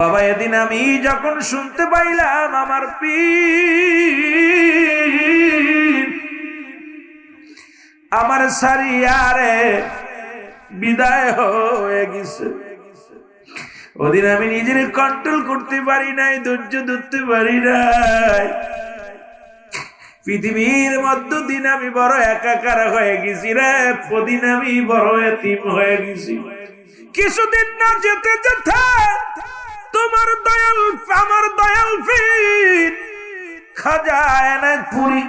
বাবা এদিন আমি যখন শুনতে পাইলাম আমার পীর আমার সারিয়ারে বিদায় হয়ে গেছে, ওদিন আমি নিজের কন্ট্রোল করতে পারি নাই, ধৈর্য ধরতে পারি নাই। পৃথিবীর মধ্যে দিন আমি বড় একাকার হয়ে গেছি রে, প্রদিন আমি বড় এতিম হয়ে গেছি। কিছুদিন না যেতে যেতে তোমার দয়াল আমার দয়াল পীর খাজা এনায়েতপুরী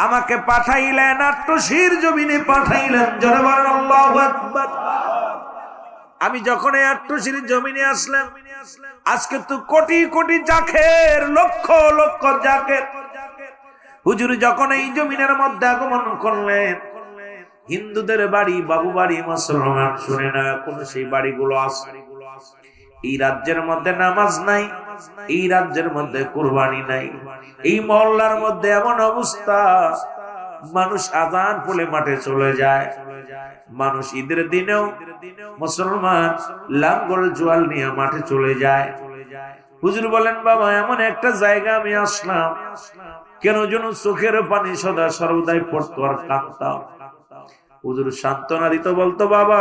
আমাকে পাঠাইলেন, আট্টশির জমিনে পাঠাইলেন। জোরে বলেন আল্লাহু আকবার। আমি যখন এই আট্টশির জমিনে আসলাম, আজকে তো কোটি কোটি জাকের, লক্ষ লক্ষ জাকের হুজুর যখন এই জমিনের মধ্যে আগমন করলেন, হিন্দুদের বাড়ি বাবু বাড়ি মুসলমান শুনে না কোন সেই বাড়িগুলো আছে। এই রাজ্যের মধ্যে নামাজ নাই, এই রাজ্যের মধ্যে কুরবানি নাই, এই মহল্লার মধ্যে এমন অবস্থা মানুষ আযান পড়লে মাঠে চলে যায়, মানুষ ঈদের দিনেও মুসলমান লাঙ্গল জোয়াল নিয়ে মাঠে চলে যায়। হুজুর বলেন বাবা এমন একটা জায়গা আমি আসলাম, কেন যেন চোখের পানি সদা সর্বদাই পড়তো আর কাঁদতাম। হুজুর সান্ত্বনা দিত, বলতো বাবা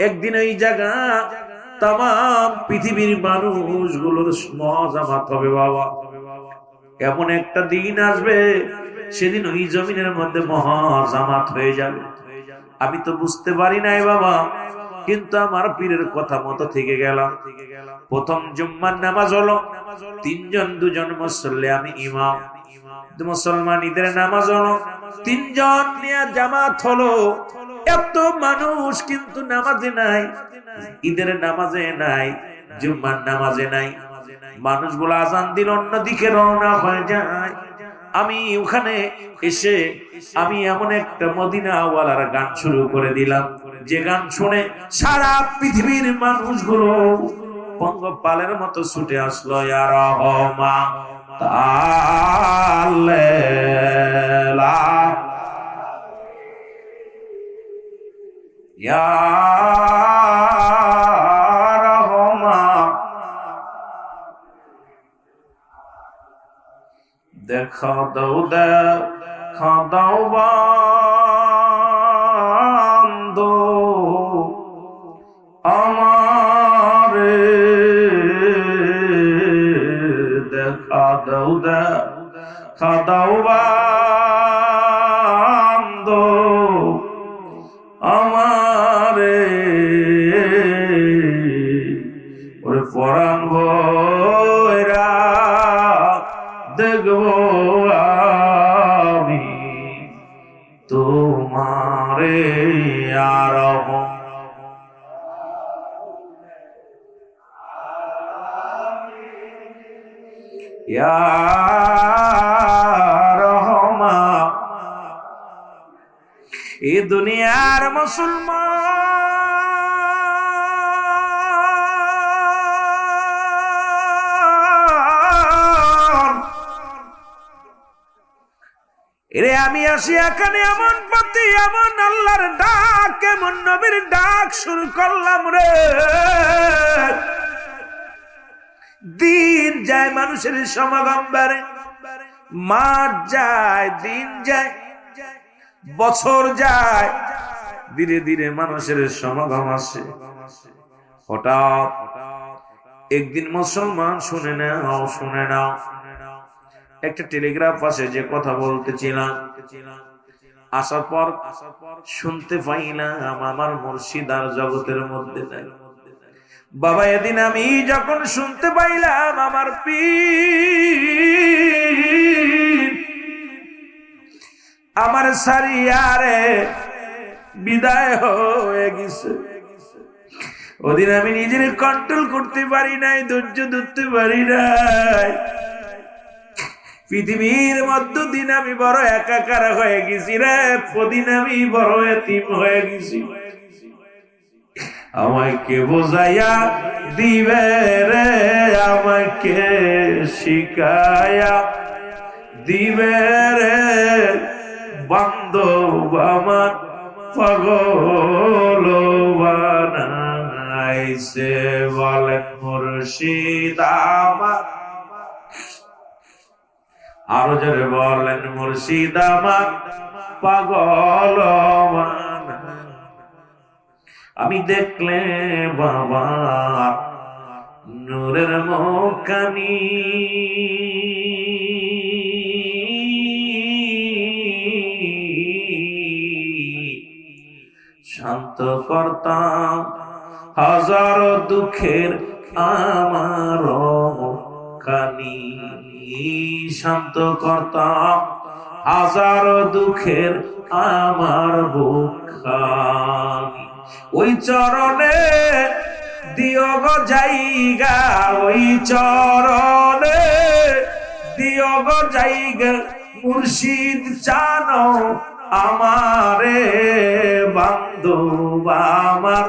একদিন এই জায়গা তাম পৃথিবীর মানুষগুলোর মহাজামাত হবে বাবা, এমন একটা দিন আসবে সেদিন ওই জমিনের মধ্যে মহাজামাত হয়ে যাবে। আমি তো বুঝতে পারি নাই বাবা, কিন্তু আমার পীরের কথা মতো থেকে গেলাম। প্রথম জুম্মার নামাজ হলো, তিনজন দুজন মুসল্লি, আমি ইমাম। মুসলমান ঈদের নামাজ হলো, তিনজন নিয়ে জামাত হলো। এত মানুষ কিন্তু নামাজে নাই, ঈদের নামাজে নাই, জুম্মার নামাজে নাই। মানুষগুলো আজান দিল অন্যদিকে রওনা হয়ে যায়। আমি ওখানে এসে আমি এমন একটা মদিনাওয়ালার গান শুরু করে দিলাম, যে গান শুনে সারা পৃথিবীর মানুষগুলো পঙ্গপালের মতো ছুটে আসলো। ইয়া রহমান তাআলা ইয়া রহমান, দেখা দাও দেখা দাও বান্দো আমারে, দেখা দাও দেখা দাও বান্দো আমারে, ওরে পরাণ ভরা দেখবো আমি তোমারে। আর ইয়া রহমান, এই দুনিয়ার মুসলমান এরে আমি আসি এখানে এমন পথে, এমন আল্লাহর ডাক, এমন নবীর ডাক শুরু করলাম রে। দিন যায় মানুষের সমাগম বাড়ে, মাস যায়, দিন যায়, বছর যায়, ধীরে ধীরে মানুষের সমাগম আসে। হঠাৎ একদিন মুসলমান শুনে নাও একটা টেলিগ্রাফ আসে, যে কথা বলতেছিলাম, আসার পর শুনতে পাইলাম আমার মুর্শিদ আর জগতের মধ্যে নাই। বাবা এদিন আমি যখন শুনতে পাইলাম আমার পীর আমার সারিয়ারে বিদায় হয়ে গেছে, ওদিন আমি নিজের কন্ট্রোল করতে পারি নাই, ধৈর্য ধরতে পারি নাই। পৃথিবীর মধ্যে দিন আমি বড় একাকার হয়ে গেছি রে, প্রদিন আমি বড় এতিম হয়ে গেছি। আমাকে বোঝাইয়া দিবে রে, আমাকে শিখায়া দিবে রে বান্ধব আমার, পাগল বানাইছে বলেন মোর মুর্শিদ আমার। আরো জোরে বলেন মুর্শিদ আমার পাগল মানা। আমি দেখলে বাবা নূরের মুখখানি, শান্ত করতাম হাজার দুঃখের আমার মুখখানি, শান্ত করতাম হাজার দুঃখের আমার বুকখানি। ওই চরণে দিও গো জায়গা, ওই চরণে দিও গো জায়গা, মুর্শিদ জানো আমারে বান্ধব আমার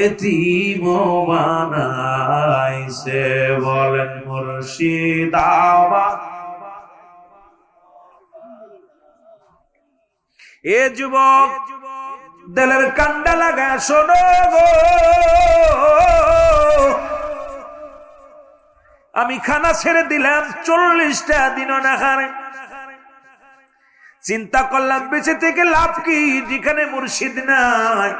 এতিম বানাইছে। বলেন মুর্শিদ আমার। এ যুবক দিলের কান্ডা লাগা শোনো গো, আমি খানা ছেড়ে দিলাম 40টা দিনও না খানে। চিন্তা করলাম বেঁচে থেকে লাভ কি যেখানে মুর্শিদ নাই।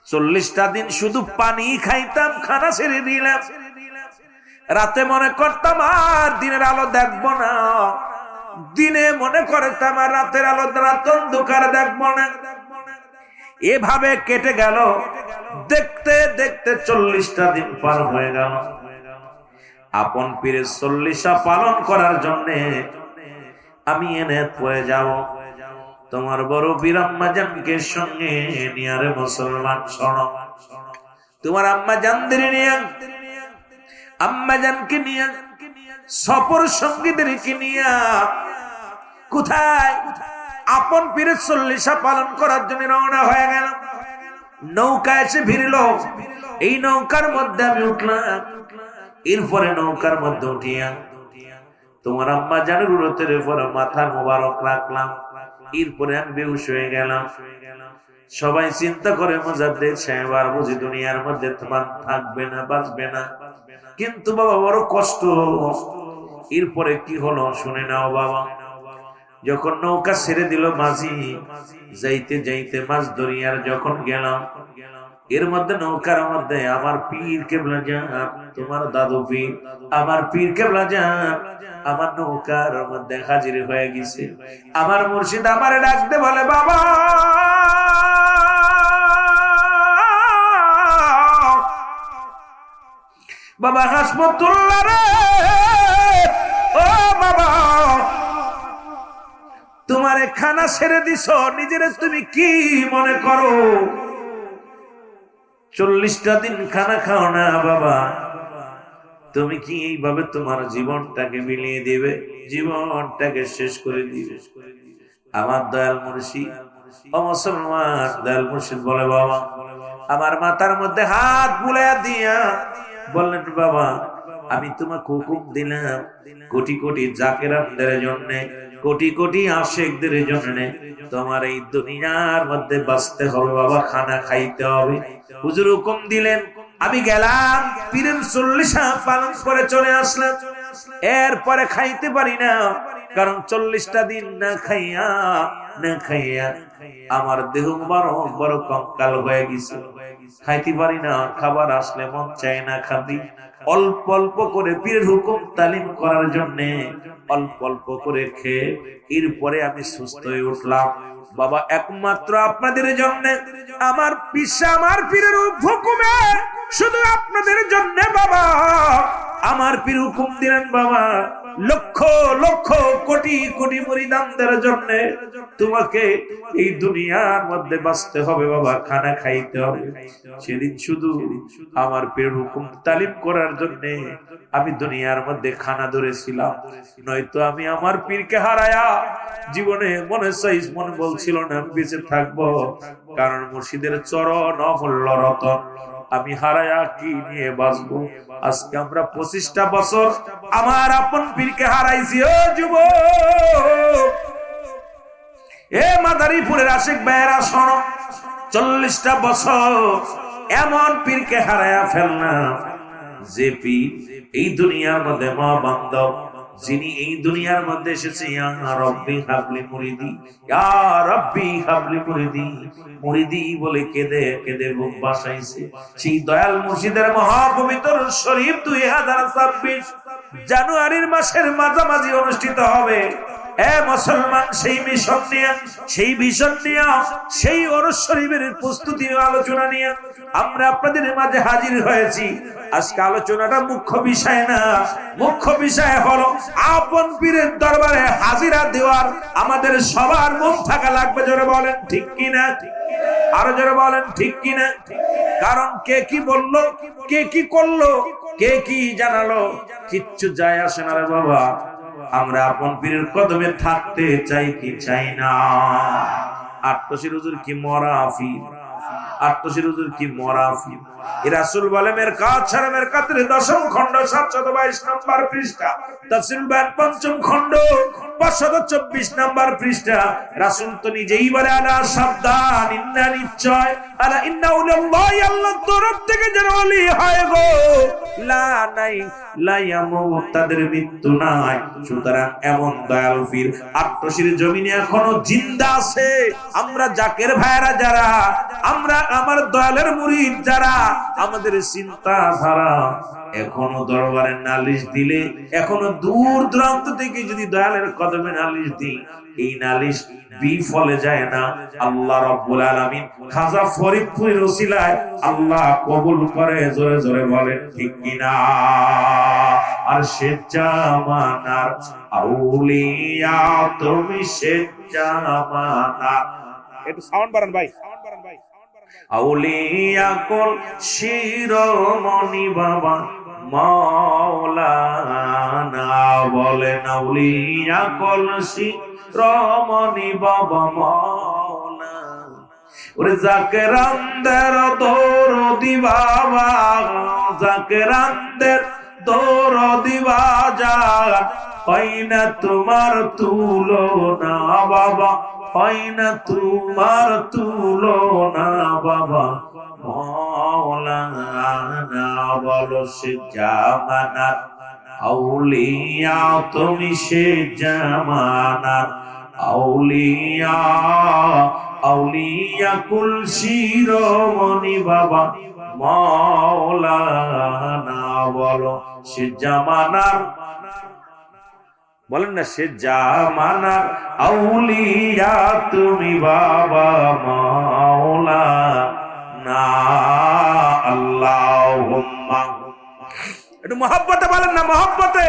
40টা দিন শুধু পানি খাইতাম, খানা ছেড়ে দিলাম। রাতে মনে করতাম আর দিনের আলো দেখবো না, দিনে মনে করতাম আর রাতের আলো রাত অন্ধকার দেখবো না। এভাবে কেটে গেল, দেখতে দেখতে 40টা দিন পার হয়ে গেল। আপন পীরের 40টা পালন করার জন্য আমি এনে পড়ে যাব। তোমার বড় পীর আম্মা জানকে সঙ্গে নিয়ে রে মুসলমান শোনো, তোমার আম্মা জানদের নিয়ে, আম্মা জানকে নিয়ে, সফর সঙ্গীদেরকে নিয়ে কোথায় আপন পীরের 40টা পালন করার জন্য রওনা হয়ে গেল। নৌকা এসে ভিড়ল, এই নৌকার মধ্যে আমি উঠলাম। এরপরে নৌকার মধ্যে উঠিয়া তোমার আম্মা জানের উরতের উপর মাথা মোবারক রাখলাম। এরপরে আমি বেহুশ হয়ে গেলাম। সবাই চিন্তা করে মুজাদ্দিদ সাহেব আর বুঝি দুনিয়ার মধ্যে তোমার থাকবে না, বাঁচবে না। কিন্তু বাবা বড় কষ্ট। এরপরে কি হলো শুনে নাও বাবা। যখন নৌকা ছেড়ে দিল মাঝি, যাইতে যাইতে মাছ দরিয়ার যখন গেলাম, এর মধ্যে নৌকার মধ্যে আমার পীর কেবলা জান, তোমার দাদু পীর, আমার পীর কেবলা জান আমার নৌকার মধ্যে হাজির হয়ে গেছে। আমার মুর্শিদ আমারে ডাকতে বলে, বাবা বাবা হাসমতুল্লাহ রে, ও বাবা তোমারে খানা ছেড়ে দিছ, নিজের তুমি কি মনে করো? 40টা দিন খানা খাও না বাবা, তুমি কি এইভাবে তোমার জীবনটাকে মিলিয়ে দিবে, জীবনটাকে শেষ করে দিবে? আমার দয়াল মুর্শিদ, ও মুসলমান দয়াল মুর্শিদ বলে, বাবা আমার মাথার মধ্যে হাত বুলাইয়া দিয়া বললেন, বাবা আমি তোমাকে হুকুম দিলাম কোটি কোটি জাকেরাতদের জন্য, কোটি কোটি আশিকদের জন্য তোমার এই দুনিয়ার মধ্যে বাঁচতে হবে বাবা, খানা খাইতে হবে। হুজুর হুকুম দিলেন, আমি গেলাম পীরের 40টা পালন করে চলে আসলাম। এরপরে খাইতে পারি না, কারণ 40টা দিন না খাইয়া আমার দেহ বড় বড় কঙ্কাল হয়ে গেছে, খাইতে পারি না। খাবার আসলে মন চায় না খাবি। অল্প অল্প করে পীরের হুকুম তালিম করার জন্য অল্প অল্প করে খেয়ে এরপরে আমি সুস্থ হয়ে উঠলাম। বাবা একমাত্র আপনাদের জন্য, আমার পিসা আমার পীরের হুকুমে শুধু আপনাদের জন্য বাবা আমার পীর হুকুম দিলেন, বাবা লক্ষ লক্ষ কোটি কোটি মুরিদানদের জন্য তোমাকে এই দুনিয়ার মধ্যে বাঁচতে হবে বাবা, খানা খাইতে হবে। সেদিন শুধু আমার পীর হুকুম তালিম করার জন্য আমি দুনিয়ার মধ্যে খানা ধরেছিলাম, নয়তো আমি আমার পীরকে হারায়া জীবনে মনে বলছিল না বেঁচে থাকবো। কারণ মুর্শিদের চরণ অমূল্য রতন, আমি হারায়া কি নিয়ে বাঁচবো? আজকে আমরা 25টা বছর আমার আপন পীরকে হারাইছি। ও যুবক, এ মাদারীপুরের আশিক ভাইয়েরা শোনো, 40টা বছর এমন পীরকে হারায়া ফেললাম, যে পীর এই দুনিয়ার মধ্যে মা বান্ধব, যিনি এই দুনিয়ার মধ্যে এসেছে, ইয়া রাব্বি হাবলি মুরিদি, ইয়া রাব্বি হাবলি মুরিদি, মুরিদি বলে কেঁদে কেঁদে বুক বাসাইছে, সেই দয়াল মুর্শিদের মহাপবিত্র শরীফ 2026 জানুয়ারির মাসের মাঝামাঝি অনুষ্ঠিত হবে। মুসলমান, সেই মিশন নিয়ে, সেই ভিশন নিয়ে, সেই ওরস শরীফের প্রস্তুতি আলোচনা নিয়ে আমরা আপনাদের মাঝে হাজির হয়েছি। আজকে আলোচনাটা মুখ্য বিষয় না, মুখ্য বিষয় হলো আপন পীরের দরবারে হাজিরা দেওয়ার আমাদের সবার মন থাকা লাগবে। জোরে বলেন ঠিক কিনা, আরো জোরে বলেন ঠিক কিনা। কারণ কে কি বললো, কে কি করলো, কে কি জানালো, কিচ্ছু যায় আসে না রে বাবা। আমরা আপন পীরের কদমে থাকতে চাই কি চাই না? আটশির হুজুর কি মরাফি, আটশির হুজুর কি মরাফি। রাসূল বলে মেরকাত ছাড়া মেরকাতের 10ম খণ্ড 722 নম্বর পৃষ্ঠা, তাফসীর বায়ান 5ম খণ্ড 524 নম্বর পৃষ্ঠা। রাসূল তো নিজেই বলে আলা সাবধান, ইন্না নিশ্চয়, আলা ইন্না উলিল্লাহি, আল্লাহর তরফ থেকে যারা ওলি হয় গো, লা নাই লা ইয়ামুত, তাদের মৃত্যু নাই। সুতরাং এমন দয়াল পীর আটশির জমিনে এখনো জিন্দা আছে। আমরা জাকের ভাইরা যারা, আমরা আমার দয়ালের মুরিদ যারা, আমাদের চিন্তাধারা এখনো দরবারে নালিশ দিলে, এখনো দূর দূরান্ত থেকে যদি দয়ালের কদমে নালিশ দিই, এই নালিশ বিফলে যায় না। আল্লাহ রাব্বুল আলামিন খাজা ফরিদপুরের ওসিলায় আল্লাহ কবুল করে। জোরে জোরে বলেন ঠিক কিনা। আর সে জামানার আউলিয়া তুমি, সে জামানার, একটু সাউন্ড বাড়ান ভাই, আউলিয়া কুল শিরোমণি বাবা মাওলানা, বলেন আউলিয়া কুল শিরোমণি বাবা মাওলানা। ওরে জাকেরানদের দরদি বাবা, জাকেরানদের দরদি বাজার, হয় না তোমার তুলনা বাবা, হয় না তোমার তুলনা বাবা মাওলানা। বলো সে জামানার আউলিয়া তুমি, সে জামানার আউলিয়া, আউলিয়া কুল শিরোমণি বাবা মাওলানা। বলো সে জামানার, বলেন না, সে জামানার আউলিয়া তুমি বাবা মাওলানা। আল্লাহুম্মা, একটু মহব্বতে বলেন না, মহব্বতে।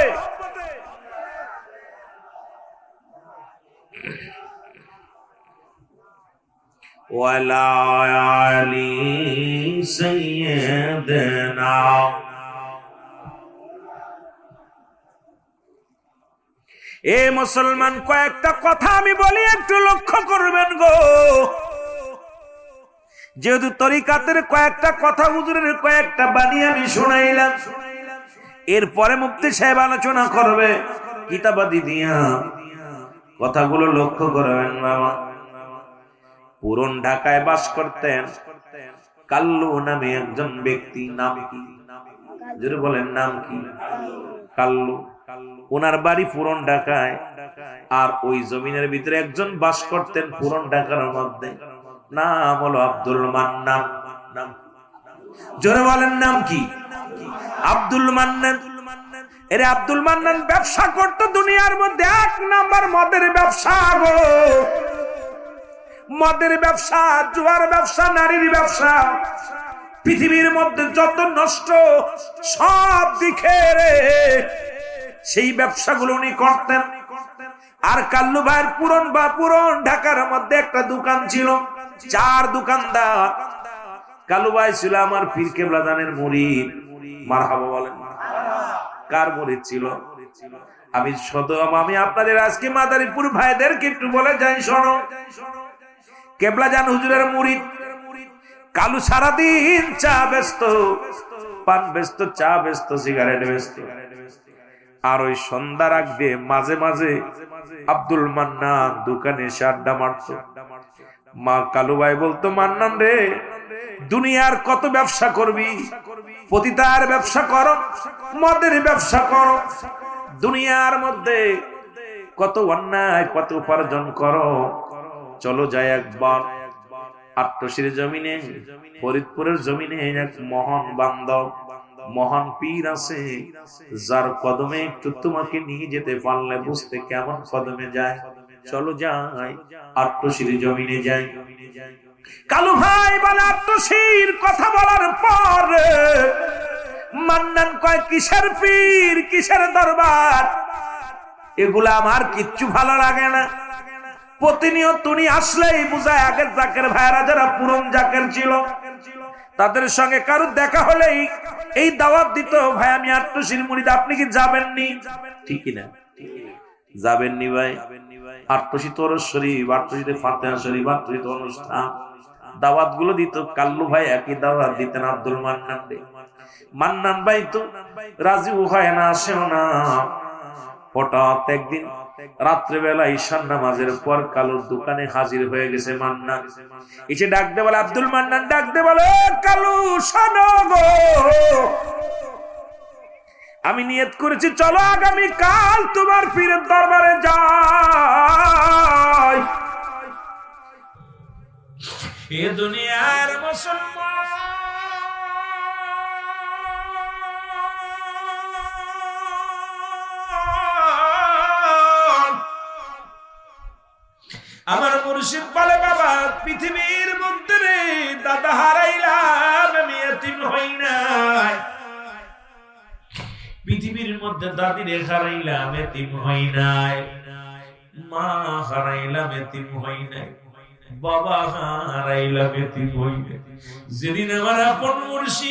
ওয়ালা আলি সাইয়্যিদিনা। এ মুসলমান, কয়েকটা কথা আমি বলি, একটু লক্ষ্য করবেন গো। যেহেতু তরিকাতের কয়েকটা কথা, হুজুরের কয়েকটা বাণী আমি শোনাইলাম, এরপরে মুফতি সাহেব আলোচনা করবে কিতাবাদি দিয়া। কথাগুলো লক্ষ্য করবেন বাবা। পুরন ঢাকায় বাস করতেন কাল্লু নামে একজন ব্যক্তি। নাম কি? যদি বলেন নাম কি? কাল্লু। ওনার বাড়ি পুরন ঢাকায়, আর ওই জমিনের ভিতরে একজন বাস করতেন পুরন ঢাকার মধ্যে, নাম হলো আব্দুল মান্নান। নাম জোরে বলেন, নাম কি? আব্দুল মান্নান। এর আব্দুল মান্নান ব্যবসা করতো দুনিয়ার মধ্যে 1 নাম্বার মদের ব্যবসা গো। মদের ব্যবসা, জুয়ার ব্যবসা, নারীর ব্যবসা, পৃথিবীর মধ্যে যত নষ্ট সব দিকে রে, সেই ব্যবসাগুলো উনি করতেন। আর কাল্লু ভাইয়ের পুরন ঢাকার মধ্যে একটা দোকান ছিল, 4 দোকানদার। কালু ভাই ছিল আমার পীর কেবলা জানের মুরিদ। মারহাবা বলেন। কার মুরিদ ছিল? আমি আপনাদের আজকে মাদারীপুর ভাইদেরকে একটু বলে যাই, শোনো, কেবলা জান হুজুরের মুরিদ। কালু সারাদিন চা ব্যস্ত, পান ব্যস্ত, চা ব্যস্ত, সিগারেট ব্যস্ত। আর ওই সন্ধ্যার আগ দিয়ে মাঝে মাঝে আব্দুল মান্নান দোকানে এসে আড্ডা মারত। মা কালু ভাই বলতো, মান্নান রে, দুনিয়ার কত ব্যবসা করবি, পতিতার ব্যবসা করো, মদের ব্যবসা করো, দুনিয়ার মধ্যে কত অন্যায়, কত উপার্জন করো। চলো যাই একবার আট্টশির জমিনে, ফরিদপুরের জমিনে এক মহান বান্দব, মহান পীর আছে, যার কদমে একটু তোমাকে নিয়ে যেতে পারলে বুঝতে কেমন কদমে যায়। চলো যাই আট্টশির জমিনে যাই। কালু ভাই বলে আট্টশির কথা বলার পর মান্নান কয়, কিসের পীর, কিসের দরবার, এগুলা আমার কিচ্ছু ভালো লাগে না। প্রতিনিয়ত তুমি আসলেই বুঝায় আগের জাকের ভাইরা যারা পুরন জাকের ছিল তাদের সঙ্গে কারো দেখা হলেই এই দাওয়াত দিত, ভাই আমি আট্টশির মুরিদ, আপনি কি যাবেননি? ঠিকই না, যাবেননি ভাই। আট্টশি তরস শরীফ, আট্টশিতে ফাতিহা শরীফ, আট্টশিতে অনুষ্ঠান, দাওয়াত গুলো দিত। কাল্লু ভাই একই দাওয়াত দিতেন আব্দুল মান্নান রে। মান্নান ভাই তো রাজিও হয় না, আসেও না। হঠাৎ একদিন রাত্রেবেলা ঈশান নামাজের পর কালুর দোকানে হাজির হয়ে গেছে মান্নান। এসে ডাক দে বলে, আব্দুল মান্নান ডাক দে বলে, কালু শোনো গো, আমি নিয়ত করেছি চলো আগামী কাল তোমার পীরের দরবারে যাই। এ দুনিয়ার মুসলমান আমার মুর্শিদ বলে, বাবা পৃথিবীর মধ্যে রে দাদা হারাইলাম, আমি এতিম হই নাই। পৃথিবীর মধ্যে দাদি রে হারাইলাম, এতিম হই নাই। মা হারাইলাম, এতিম হই নাই। বাবা হারাইলাম, এতিম হই নাই। যেদিন আমার আপন মুর্শিদ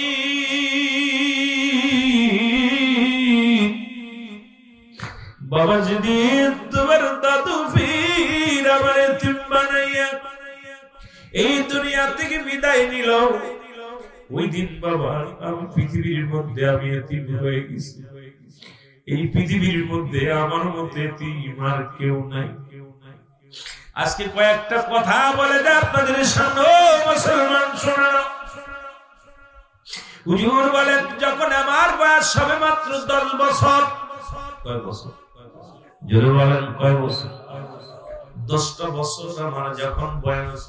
বাবা, যেদিন তোমার দাদু পীর আমার এতিম বানাইয়া এই দুনিয়া থেকে বিদায় নিল, ওই দিন বাবা আমি পৃথিবীর মধ্যে আমি এতিম হয়ে গেছি। এই পৃথিবীর মধ্যে আমার মতো এতিম আর কেউ নাই। আজকে কয়েকটা কথা বলে দেয় আপনাদের সামনে, মুসলমান শোনানো। হুজুর বলেন, যখন আমার বয়স সবে মাত্র 10 বছর, কয় বছর জোরে বলেন, কয় বছর? 10টা বছর আমার যখন বয়স,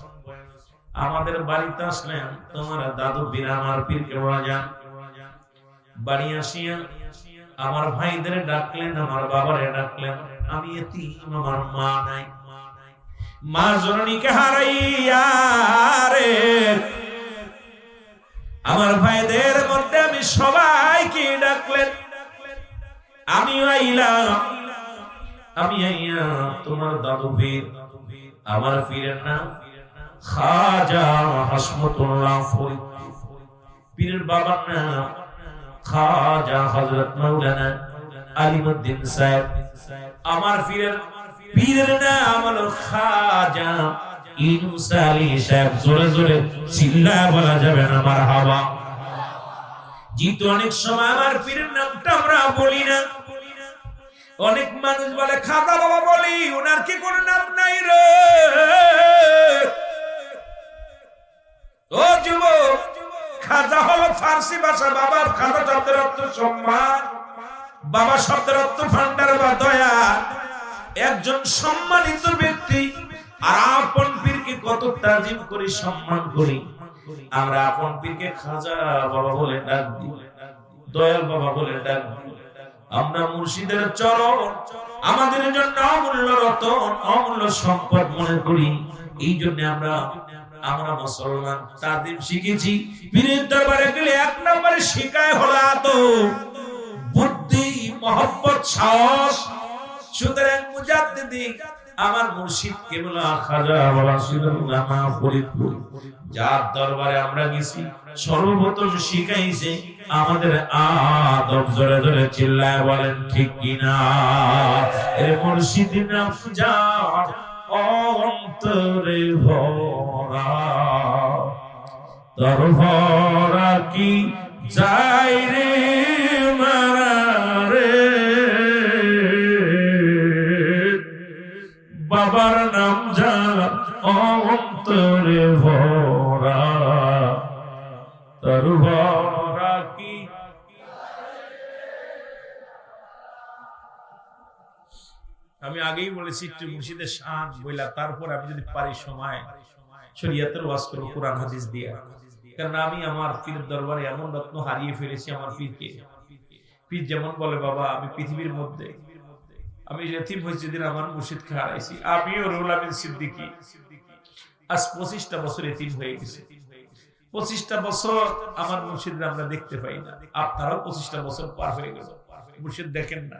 আমাদের বাড়িতে আসলেন তোমার দাদু পীর আমার পীরকে যান। বাড়ি আসিয়া আমার ভাইদের ডাকলেন, আমার বাবারে ডাকলেন। আমি এতিম, আমার মা নাই। মা জননীকে হারাইয়া রে আমার ভাইদের মধ্যে আমি সবাইকে ডাকলেন। আমি আইলাম, আমি আইয়া তোমার দাদু পীর, আমার পীরের নাম খাজা হাসমতুল্লাহ ফরিদপুর, পীরের বাবার নাম খাজা হযরত মাওলানা আলিমউদ্দিন সাহেব। আমার পীরের নাম হলো খাজা ইউনুস আলী সাহেব। জোরে জোরে চিল্লায় বলা যাবে না মারহাবা। যেহেতু অনেক সময় আমার পীরের নামটা আমরা বলি না, অনেক মানুষ বলে খাজা বাবা বলি, ওনার কি কোনো নাম নাই রে? ও যুবক, খাজা হলো ফার্সি ভাষা। বাবার খাজা শব্দের অর্থ সম্মান, বাবা শব্দের অর্থ ভান্ডার বা দয়া। একজন সম্মানিত ব্যক্তি। আর আপন পীরকে কত তাজিম করি, সম্মান করি। আমরা আপন পীরকে খাজা বাবা বলে ডাক দিই, দয়াল বাবা বলে ডাক দিই। আমরা মুর্শিদের চরণ আমাদের জন্য অমূল্য রতন, অমূল্য সম্পদ মনে করি। এই জন্য আমরা মুসলমান তাজিম শিখেছি। পীরের দরবারে গেলে 1 নম্বরে শিখায় হলো আদব, বুদ্ধি, মহব্বত, সাহস। সুতরাং মুজাদ্দিদি আমার মুর্শিদ কেবল খাজা বাবা সিরাজুল্লাহ ফরিদপুর, যার দরবারে আমরা গেছি, সর্বপ্রথম শিখাইছে আমাদের আদব। জোরে জোরে চিল্লায় বলেন ঠিক কিনা? এর মুর্শিদ নাম যার অন্তরে ভরা, তার ভরা কি যাই রে মারা রে। বাবার নাম যার অন্তরে ভরা, তার ভরা কি আমি আগেই বলেছি একটু মুর্শিদের শান বইলা তারপর আমি যদি পারি সময় শরীয়তের ওয়াজ করব কোরআন হাদিস দিয়ে। কারণ আমি আমার পীরের দরবারে এমন রত্ন হারিয়ে ফেলেছি। আমার পীরকে, পীর যেমন বলে বাবা আমি পৃথিবীর মধ্যে আমি ইতিম হয়েছি দিন আমার মুর্শিদকে হারাইছি। আমিও রুহুল আমিন সিদ্দিকী আজ 25টা বছর ইতিম হয়ে গেছে। 25টা বছর আমার মুর্শিদরা আমরা দেখতে পাই না। আপনারাও 25টা বছর পার হয়ে গেল, মুর্শিদ দেখেন না।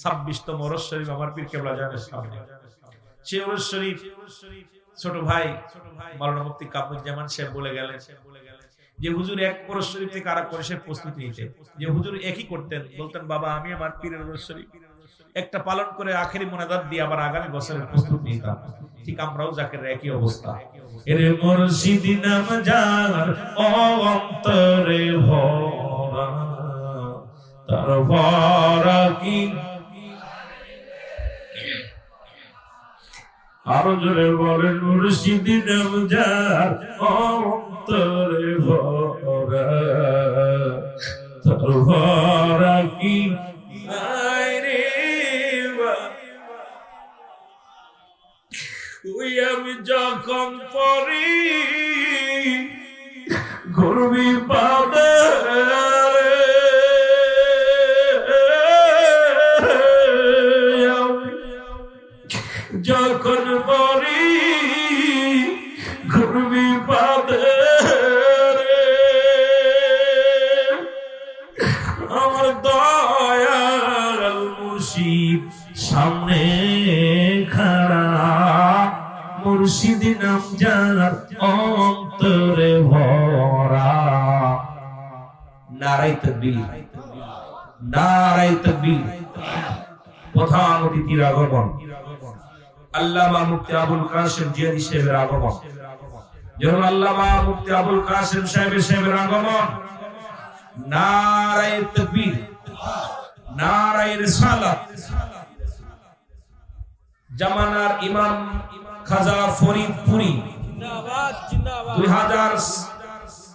26তম ওরস শরীফ আমার পীর কেবলা জানের সামনে। সে ওরস শরীফ ছোট ভাই মাওলানা মুফতি কামরুজ্জামান সাহেব বলে গেলেন যে হুজুর এক ওরস শরীফ থেকে আরেক ওরসের প্রস্তুতি নিতেন। যে হুজুর একই করতেন, বলতেন বাবা আমি আমার পীরের ওরস শরীফ একটা পালন করে আখেরি মোনাজাত দিয়ে আবার আগামী বছরের প্রস্তুতি নিতাম। ঠিক আমরাও জাকের একই অবস্থা। এরে মুর্শিদ নাম যার অন্তরে ভরা, তার ভরা কি আরো জোরে বলেন মুর্শিদ নাম যার অন্তরে ভরা, তার ভরা কি আমি যখন পড়ি ঘুরবি পাবে যখন পড়ি ঘুরবি পাবে আমার দয়াল মুর্শিদ সামনে খাড়া, মুর্শিদ নাম যার অন্তরে ভরা। নারায়ে তাকবীর, নারায়ে তাকবীর। প্রধান অতিথির আগমন আল্লামা মুফতি আবুল কাসেম জিয়াদি সাহেবের আগমন। যখন আল্লামা মুফতি আবুল কাসেম সাহেবের আগমন, নারায়ে তাকবীর, নারায়ে রিসালাত। জামানার ইমাম খাজা ফরিদপুরি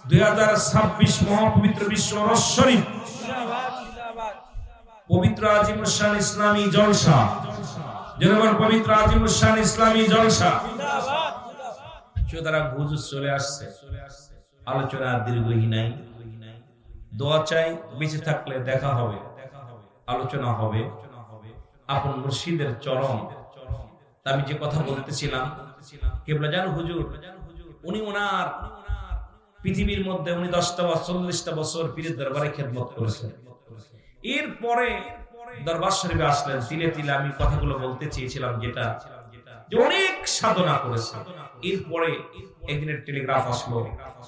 2026 মহাপবিত্র বিশ্ব ওরস শরীফ পবিত্র আজিমুস শান ইসলামী জলসা, যেমন পবিত্র আজিমুস শান ইসলামী জলসা। সুতরাং হুজুর চলে আসছে, আলোচনা দীর্ঘই নাই। দোয়া চাই, বেঁচে থাকলে দেখা হবে, আলোচনা হবে আপন মুর্শিদের চরণ। আমি যে কথা বলতেছিলাম কেবলা জানো হুজুর উনি ওনার পৃথিবীর মধ্যে উনি 10টা বা 40টা বছর পীরের দরবারে খেদমত করেছেন। এরপরে দরবার শরীফে আসলেন। তিলে তিলে আমি কথাগুলো বলতে চেয়েছিলাম যেটা যে অনেক সাধনা করেছে। এরপরে একদিনের টেলিগ্রাফ আসলো,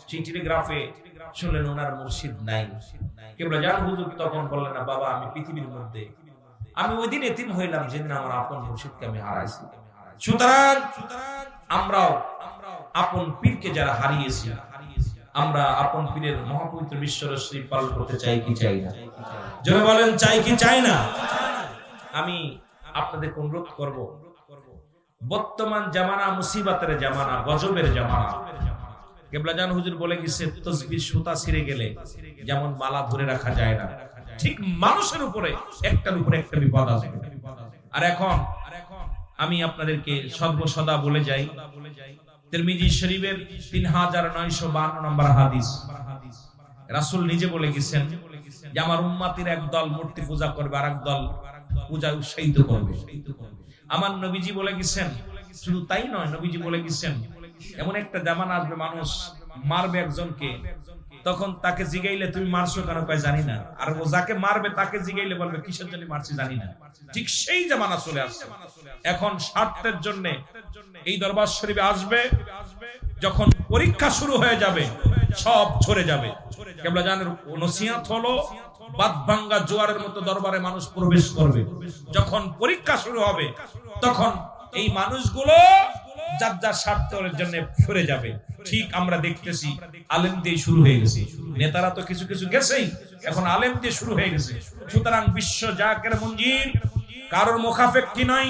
সেই টেলিগ্রাফে শুনলেন ওনার মুর্শিদ নাই। কেবলা জানো হুজুর তখন বললেন না বাবা আমি পৃথিবীর মধ্যে আমি ওই দিন এতিম হইলাম যেদিন আমার আপন মুর্শিদকে আমি হারাইছি। সুতরাং আমরাও আপন পীরকে যারা হারিয়েছি, আমরা আপন পীরের মহাপবিত্র বিশ্ব শরীফ পালন করতে চাই কি চাই না? যারা বলেন চাই কি চাই না? আমি আপনাদের অনুরোধ করব, বর্তমান জামানা মুসিবতের জামানা, গজবের জামানা। কেবলা জান হুজুর বলে গেছে তসবিহ সুতা ছিঁড়ে গেলে যেমন মালা ধরে রাখা যায় না, ঠিক মানুষের উপরে একটার উপরে একটা বিপদ আসবে। আর এখন আমি আপনাদেরকে সর্বসদা বলে যাই, তিরমিজি শরীফের 3952 নম্বর হাদিস, রাসূল নিজে বলে গেছেন যে আমার উম্মতের একদল মূর্তি পূজা করবে আর একদল পূজায় উৎসাহিত করবে। আমার নবীজি বলে গেছেন, শুধু তাই নয়, নবীজি বলে গেছেন এমন একটা জামানা আসবে মানুষ মারবে একজনকে, তখন তাকে জিগাইলে তুমি মারছো কেন কয় জানি না, আর ও যাকে মারবে তাকে জিগাইলে বলবে কিসের জন্য মারছি জানি না। ঠিক সেই জামানা চলে আসছে। এখন স্বার্থের জন্য এই দরবার শরীফে আসবে, যখন পরীক্ষা শুরু হয়ে যাবে সব ঝরে যাবে। কেবলা জানের নসিহত হলো বাদভাঙ্গা জোয়ারের মতো দরবারে মানুষ প্রবেশ করবে। যখন পরীক্ষা শুরু হবে তখন এই মানুষগুলো যার যার স্বার্থের জন্য সরে যাবে। ঠিক আমরা দেখতেছি আলেম দিয়ে শুরু হয়ে গেছে, নেতারা তো কিছু কিছু গেছেই, এখন আলেম দিয়ে শুরু হয়ে গেছে। সুতরাং বিশ্ব জাকের মঞ্জিল কারোর মুখাপেক্ষী নাই,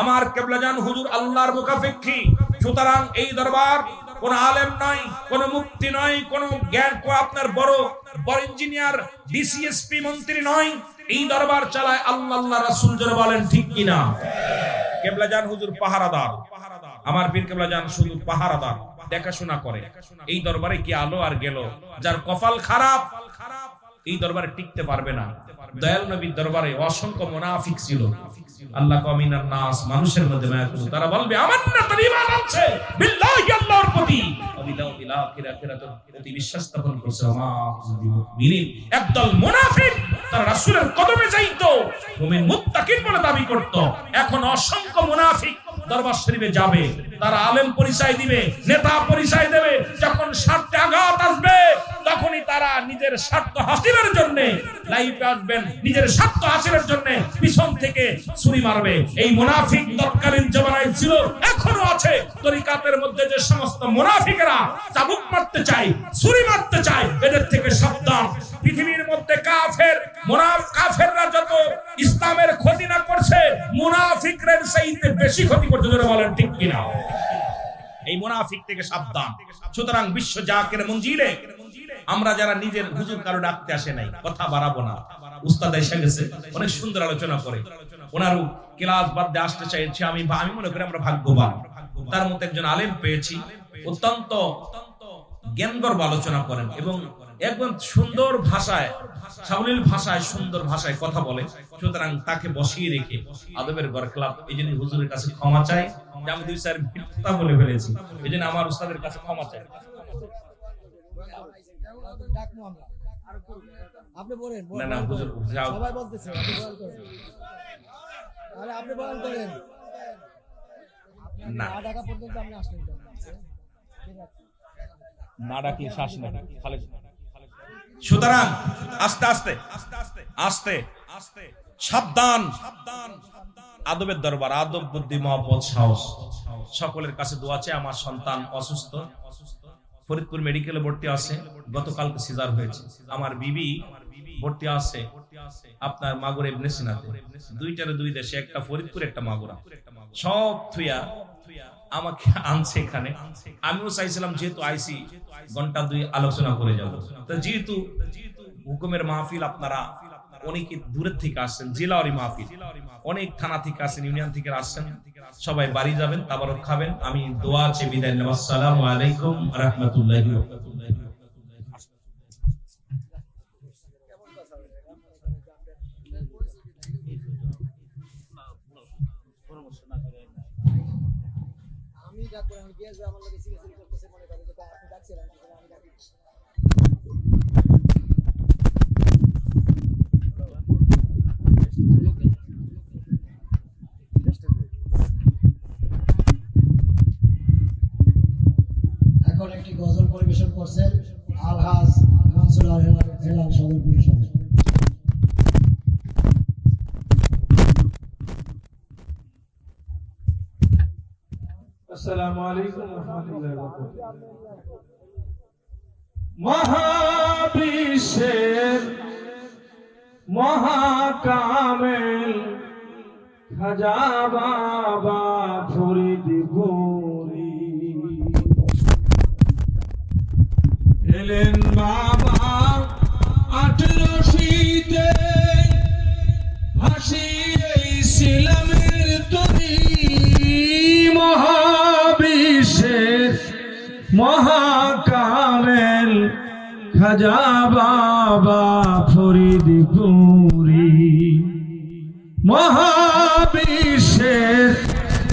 আমার কেবলা জান হুজুর আল্লাহর মুখাপেক্ষী। সুতরাং এই দরবার কোন আলেম নয়, কোন মুফতি নয়, কোন জ্ঞান আপনার বড় বড় ইঞ্জিনিয়ার ডিসিএসপি মন্ত্রী নয়। এই দরবার চালায় আল্লাহ, আল্লাহ রাসূল। যারা বলেন ঠিক কিনা? কেবলাজান হুজুর পাহারাদার, আমার পীর কেবলাজান শুধু পাহারাদার, দেখাশোনা করে। এই দরবারে কি আলো আর গেল, যার কপাল খারাপ এই দরবারে টিকতে পারবে না। দয়াল নবীর দরবারে অসংখ্য মুনাফিক ছিল। আল্লাহ কামিনার নাস, মানুষের মধ্যে মায়া করুন, তারা বলবে আমান্না তার ঈমান আছে বিল্লাহি, আল্লাহর প্রতি, অবিলাউ বিল আখিরাতুল প্রতি বিশ্বাস স্থাপন করছে। মা মুমিনিন, একদল মুনাফিক তারা রাসূলের কদমে যাইতো, মুমিন মুত্তাকিন বলে দাবি করত। এখন অসংখ্য মুনাফিক দরবার শরীফে যাবে, তারা আলেম পরিচয় দিবে, নেতা পরিচয় দেবে, যখন স্বার্থে আঘাত আসবে তখনই তারা নিজের স্বার্থ হাসিলের জন্য লাইভে আসবেন, নিজের স্বার্থ হাসিলের জন্য পিছন থেকে ছুরি মারবে। এই মুনাফিক তৎকালীন জামানায় ছিল, এখনো আছে। তরিকাতের মধ্যে যে সমস্ত মুনাফিকরা চাবুক মারতে চায়, ছুরি মারতে চায়, এদের থেকে সাবধান। পৃথিবীর মধ্যে কাফেররা যত ইসলামের ক্ষতি না করছে, মুনাফিকদের চাইতে বেশি ক্ষতি করতে, যারা বলেন ঠিক কিনা? এই মুনাফিক থেকে সাবধান। সুতরাং বিশ্ব জাকের মঞ্জিলে আমরা যারা নিজের হুজুর কারো ডাকতে আসে নাই, কথা বাড়াবো না। উস্তাদ এসে গেছে, অনেক সুন্দর আলোচনা করে, ওনারও ক্লাস বাদ দিয়ে আসতে চাইছি। আমি মনে করি আমরা ভাগ্যবান, তার মধ্যে একজন আলেম পেয়েছি, অত্যন্ত জ্ঞানগর্ভ আলোচনা করেন এবং একদম সুন্দর ভাষায়, সাবলীল ভাষায়, সুন্দর ভাষায় কথা বলে। সুতরাং তাকে বসিয়ে রেখে আদবের ঘর ক্লাব, এই জন্য হুজুরের কাছে ক্ষমা চাই যে আমি 2-4 মিথ্যা বলে ফেলেছি, এই জন্য আমার উস্তাদের কাছে ক্ষমা চাই। আপনি বলেন, না না হুজুর যাও, সবাই বলতেছে আপনি বয়ান করেন। আরে আপনি বয়ান করেন না না, ঢাকা পর্যন্ত আপনি আসলেন কেন? ঠিক আছে, না ডাকলে শ্বাস না খালি। সুতরাং আস্তে আস্তে আস্তে আস্তে সাবধান। আদবের দরবার, আদব, বুদ্ধি, মহব্বত, সাহস, সকলের কাছে দোয়া চাই। আমার সন্তান অসুস্থ, ফরিদপুর মেডিকেলে ভর্তি আছে, গতকালকে সিজার হয়েছে। আমার বিবি ভর্তি আছে আপনার মাগুরা ইবনে সিনাতে, দুইটারে দুই দেশে, একটা ফরিদপুর একটা মাগুরা, সব থুইয়া আমাকে আনছে এখানে। আমিও চাইছিলাম যেহেতু আইসি ঘন্টা 2 আলোচনা করে যাব, তো যেহেতু হুকুমের মাহফিল, আপনারা অনেকে দূরের থেকে আসছেন, জেলাওয়ারি মাহফিল, অনেক থানা থেকে আসছেন, ইউনিয়ন থেকে আসছেন, সবাই বাড়ি যাবেন, তাবারক খাবেন। আমি দোয়া চেয়ে বিদায় নেব। আসসালামু আলাইকুম ওয়া রাহমাতুল্লাহি ওয়া বারাকাতুহু। আমি ডাকবো, আমি গিয়ে যে আমার লগে সিরিয়াসলি করতেছে, মনে করে যে আপনি ডাকছেন, আমি ডাকি। এখন একটি গজল পরিবেশন করছেন আলহাজ মনসুর আল হেলাল সদর পরিষদ। আসসালামু আলাইকুম ওয়া রাহমাতুল্লাহি ওয়া বারাকাতুহু। মহাবিশ্বের মহাকামেল খাজা বাবা ফরিদপুরি এলেন বাবা 18 শীতে, ভাসিয়ে ইসলামের তরি। মহাবিশ্বের মহাকামেল খাজা বাবা ফরিদপুরি, মহাবিশ্বের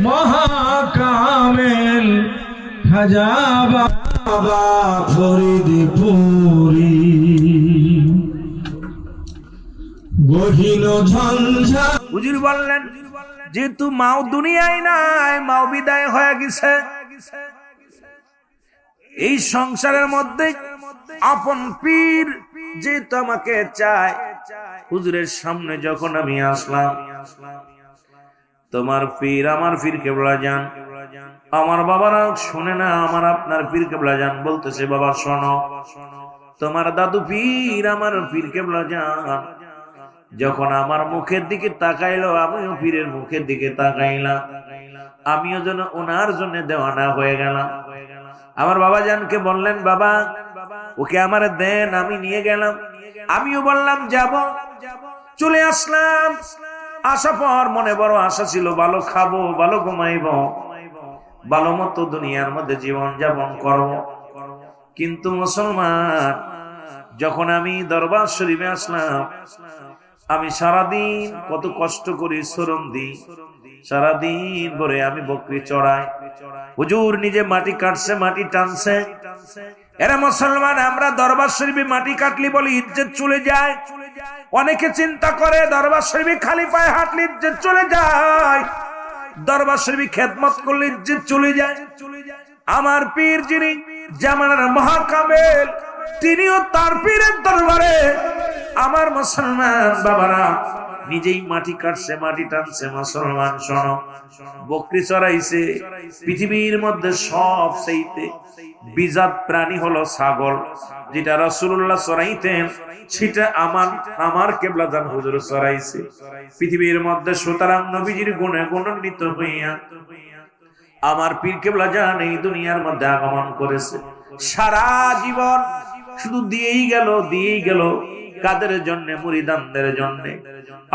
মহাকামেল খাজা বাবা ফরিদপুরি। বহিল ঝঞ্ঝা। হুজুর বললেন যেহেতু মাও দুনিয়ায় নাই, মাও বিদায় হয়ে গেছে, এই সংসারের মধ্যে আপন পীর যেহেতু আমাকে চায়, হুজুরের সামনে যখন আমি আসলাম, তোমার পীর, আমার পীর কেবলা জান, আমার বাবারা শুনে না, আমার আপনার পীর কেবলা জান বলতেছে, বাবা শোনো, তোমার দাদু পীর, আমার পীর কেবলা জান যখন আমার মুখের দিকে তাকাইলো, আমিও পীরের মুখের দিকে তাকাইলাম, আমিও যেন ওনার জন্য দেওয়ানা হয়ে গেলাম। আমার বাবা জানকে বললেন, বাবা ওকে আমার দেন, আমি নিয়ে গেলাম। আমিও বললাম যাব, চলে আসলাম। আসা পর মনে বড় আশা ছিল, ভালো খাবো, ভালো ঘুমাইবো, ভালো মতো দুনিয়ার মধ্যে জীবন যাপন করব। কিন্তু মুসলমান, যখন আমি দরবার শরীফে আসলাম, আমি সারাদিন কত কষ্ট করি, শ্রম দিই, সারাদিন ভরে আমি বকরি চড়াই। হুজুর নিজে মাটি কাটছে, মাটি টানছে। এরা মুসলমান, আমরা দরবার শরীফে মাটি কাটলি বলে ইজ্জত চলে যায়। অনেকে চিন্তা করে দরবার শরীফে খালি পায়ে হাঁটলে ইজ্জত চলে যায়, দরবার শরীফে খেদমত করলে ইজ্জত চলে যায়। আমার পীর যিনি জামানার মহাকামেল, তিনিও তার পীরের দরবারে আমার মুসলমান বাবারা নিজেই মাটি কাটছে, মাটি টানছে। মুসলমান শোনো, বকরি চড়াইছে। পৃথিবীর মধ্যে সবচেয়ে বিজাত প্রাণী হলো ছাগল, যেটা রাসূলুল্লাহ চড়াইতেন, সেটা আমার কিবলাদান হুজুর চড়াইছে পৃথিবীর মধ্যে। সুতরাং নবীজির গুণে গুণান্বিত হইয়া আমার পীর কিবলা জান এই দুনিয়ার মধ্যে আগমন করেছে। সারা জীবন শুধু দিয়েই গেল। কাদের জন্য? মুরিদানদের জন্য,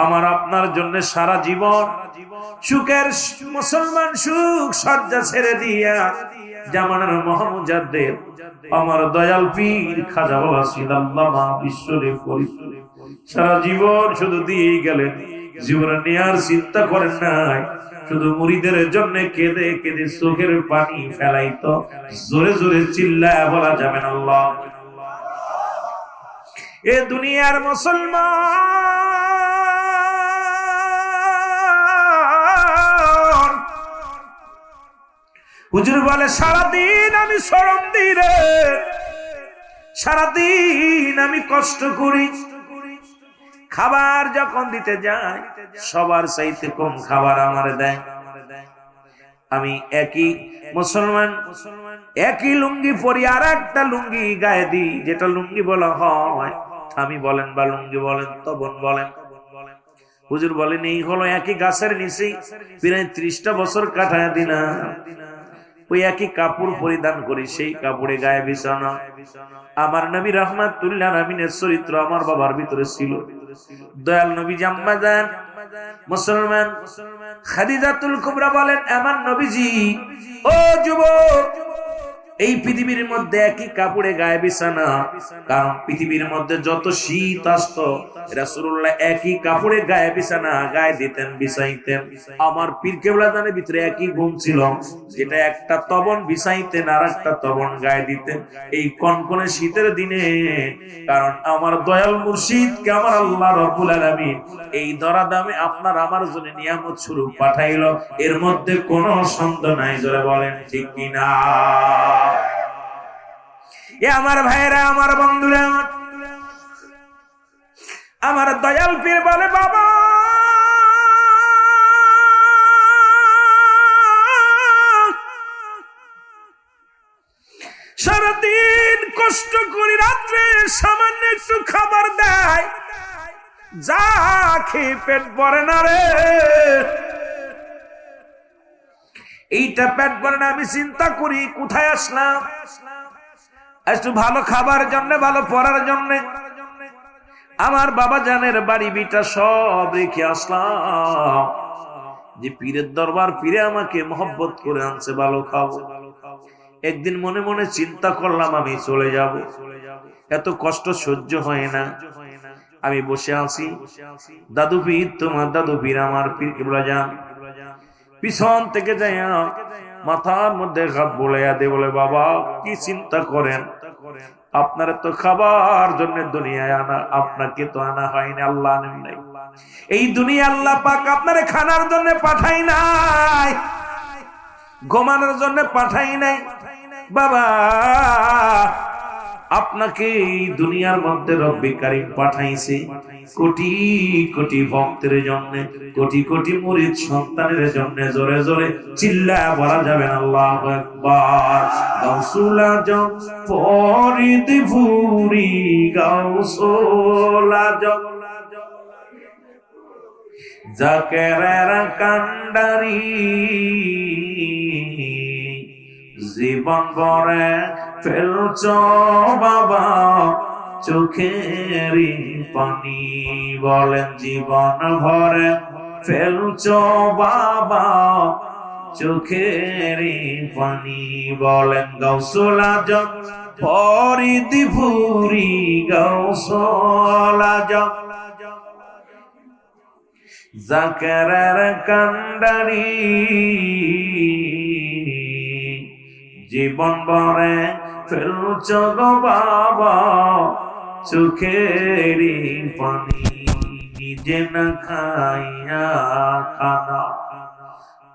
আমার আপনার জন্য সারা জীবন সুখের মুসলমান সুখ সজ্জা ছেড়ে দিয়া জামানার মহামুজাদ্দেদ আমার দয়াল পীর খাজা বাবা সিদাল্লামা বিশ্বরে পরিচয় সারা জীবন শুধু দিয়েই গেলেন। জীবনে নেয়ার চিন্তা করেন নাই, শুধু মুরিদের জন্য কেঁদে কেঁদে চোখের পানি ফেলাইতো। জোরে জোরে চিল্লায় বলা যাবে না আল্লাহ। এ দুনিয়ার মুসলমান, হুজুর বলে সারাদিন আমি শ্রম দিই রে, সারাদিন আমি কষ্ট করি। খাবার যখন দিতে যায়, সবার চাইতে কম খাবার আমার দেয়। আমি একই মুসলমান, একই লুঙ্গি পরি, আর একটা লুঙ্গি গায়ে দিই, যেটা লুঙ্গি বলা হয়, আমি বলেন বা লুঙ্গি বলেন, তবন বলেন। হুজুর বলেন এই হলো একই গাছের নিচে প্রায় 30টা বছর কাটায় দিনা, ওই একই কাপড় পরিধান করি, সেই কাপড়ে গায়ে বিছানা। আমার নবী রাহমাতুল্লাহ আলামিনের চরিত্র আমার বাবার ভিতরে ছিল। দয়াল নবী আম্মা জান মুসলমান খাদিজাতুল কুবরা বলেন, আমার নবীজি, ও যুবক, এই পৃথিবীর মধ্যে একই কাপড়ে গায়ে বিছানা। কারণ পৃথিবীর মধ্যে যত শীত আসতো, রাসূলুল্লাহ একই কাপড়ে গায়ে বিছানা গায়ে দিতেন, বিছাইতেন। আমার পীর কেবলাদানের ভিতরে একই ঘুম ছিল, যেটা একটা তবন বিছাইতেন আর একটা তবন গায়ে দিতেন এই কনকনে শীতের দিনে। কারণ আমার দয়াল মুর্শিদকে আমার আল্লাহ রাব্বুল আলামিন এই দরাদামে আপনার আমার জন্য নিয়ামত স্বরূপ পাঠাইলো, এর মধ্যে কোনো সন্দেহ নাই। জোরে বলেন ঠিক কিনা? এ আমার ভাইরা, আমার বন্ধুরা, আমার দয়াল পীর বলে, বাবা সারাদিন কষ্ট করি, রাত্রে সামান্য একটু খাবার দেয়, যা খেয়ে পেট ভরে না রে। এইটা পেট ভরে না, আমি চিন্তা করি কোথায় আসলাম, একটু ভালো খাবার জন্য, ভালো পড়ার জন্য। আমার বাবা জানের বাড়ি বিটা সব রেখে আসলাম, যে পীরের দরবার, পীরে আমাকে মহব্বত করে আনছে, ভালো খাবো। একদিন মনে মনে চিন্তা করলাম আমি চলে যাব, এত কষ্ট সহ্য হয় না। আমি বসে আছি, দাদু পীর, তোমার দাদু পীর আমার পীর কিবলা জান পিছন থেকে যাইয়া মাথার মধ্যে হাত বলাইয়া দে, বলে, বাবা কি চিন্তা করেন, আপনারা তো খাবার জন্য দুনিয়ায় আনা, আপনাকে তো আনা হয়নি, আল্লাহ আনেন নাই। এই দুনিয়া আল্লাহ পাক আপনারে খানার জন্য পাঠাই নাই, ঘুমানোর জন্য পাঠাই নাই। বাবা আপনাকে এই দুনিয়ার মধ্যে রব্বে কারীম পাঠাইছে কোটি কোটি ভক্তের জন্য, কোটি কোটি মুরিদ সন্তানের জন্য। জোরে জোরে চিল্লায়া বলা যাবে না আল্লাহু আকবার। গাউসুল আজম ফরিদ ফুরি, গাউসুল আজম জাকেরের কান্ডারি, জীবন ভরে ফেলছ বাবা চোখের পানি বলেন জীবন ভরে ফেলছো বাবা চোখের পানি বলেন গাউসুল আজম ফরিদি পুরি গাউসুল আজম জাকেরের কান্ডারি জীবন ভরে ফেলছো গো বাবা চোখের পানি নিজে না খাইয়া খানা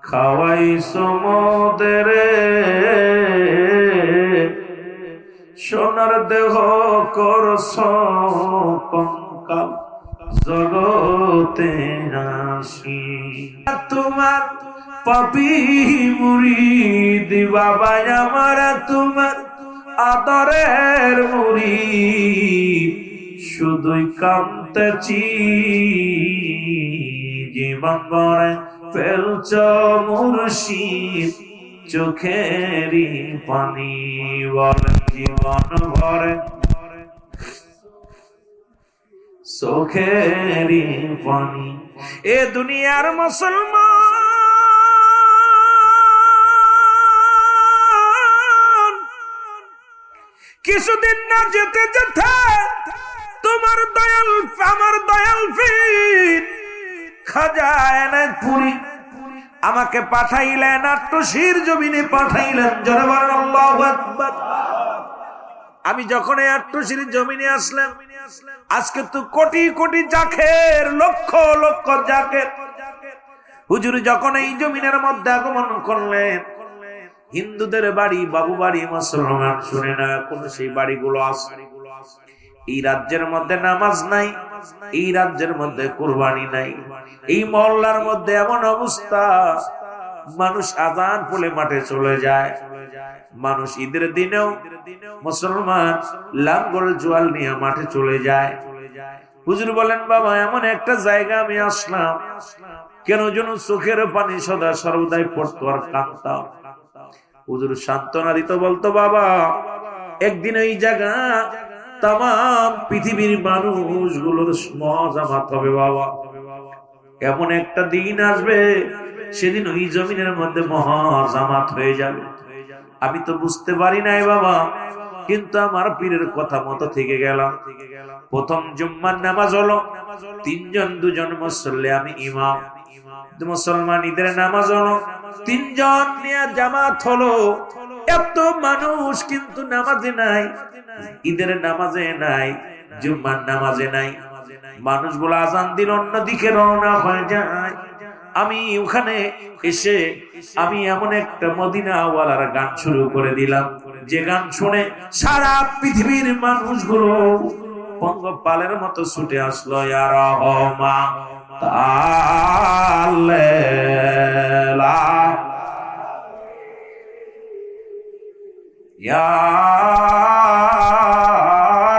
খাওয়াই সমুদ্র সোনার দেহ করছ কঙ্কাল জগতে আসি তোমার পাপি মুরিদ বাবা আমার তোমার আদরের মুরিদ শুধুই কাঁদতেছি জীবন ভরে ফেলছ মুর্শিদ চোখেরই পানি বলেন জীবন ভরে চোখেরই পানি এ দুনিয়ার মুসলমান কিছুদিন না যেতে যেতে তোমার দয়াল আমার দয়াল পীর খাজা এনায়েতপুরী আমাকে পাঠাইলেন আট্টশির জমিনে পাঠাইলেন জোরে বলেন আল্লাহু আকবার। আমি যখন এই আট্টশির জমিনে আসলাম আজকে তো কোটি কোটি জাকের লক্ষ লক্ষ জাকের হুজুর যখন এই জমিনের মধ্যে আগমন করলেন হিন্দুদের বাড়ি বাবু বাড়ি মুসলমান শুনে না কোন সেই বাড়িগুলো আছে এই রাজ্যের মধ্যে নামাজ নাই এই রাজ্যের মধ্যে কুরবানি নাই এই মহল্লার মধ্যে এমন অবস্থা মানুষ আযান পড়লে মাঠে চলে যায় মানুষ ঈদের দিনেও মুসলমান লাঙ্গল জোয়াল নিয়ে মাঠে চলে যায় হুজুর বলেন বাবা এমন একটা জায়গা আমি আসলাম কেন যেন চোখের পানি সদা সর্বদাই পড়তো আর কাঁদতাম হুজুর সান্ত্বনা দিত বলতো বাবা একদিন ওই জায়গা তাম পৃথিবীর মানুষগুলোর মজামাত হবে বাবা এমন একটা দিন আসবে সেদিন ওই জমিনের মধ্যে মহাজামাত হয়ে যাবে আমি তো বুঝতে পারি নাই বাবা কিন্তু আমার পীরের কথা মতো থেকে গেলাম প্রথম জুম্মার নামাজ হলো তিনজন দুজন মুসল্লি আমি ইমাম মুসলমান ঈদের নামাজ হলো তিনজন নিয়ে জামাত হলো এত মানুষ কিন্তু নামাজে নাই ঈদের নামাজে নাই জুম্মার নামাজে নাই মানুষগুলো আজান দিল অন্যদিকে রওনা হয়ে যায় আমি ওখানে এসে আমি এমন একটা মদিনাওয়ালার গান শুরু করে দিলাম যে গান শুনে সারা পৃথিবীর মানুষগুলো পঙ্গপালের মতো ছুটে আসলো ইয়া রহমান তাআলা ইয়া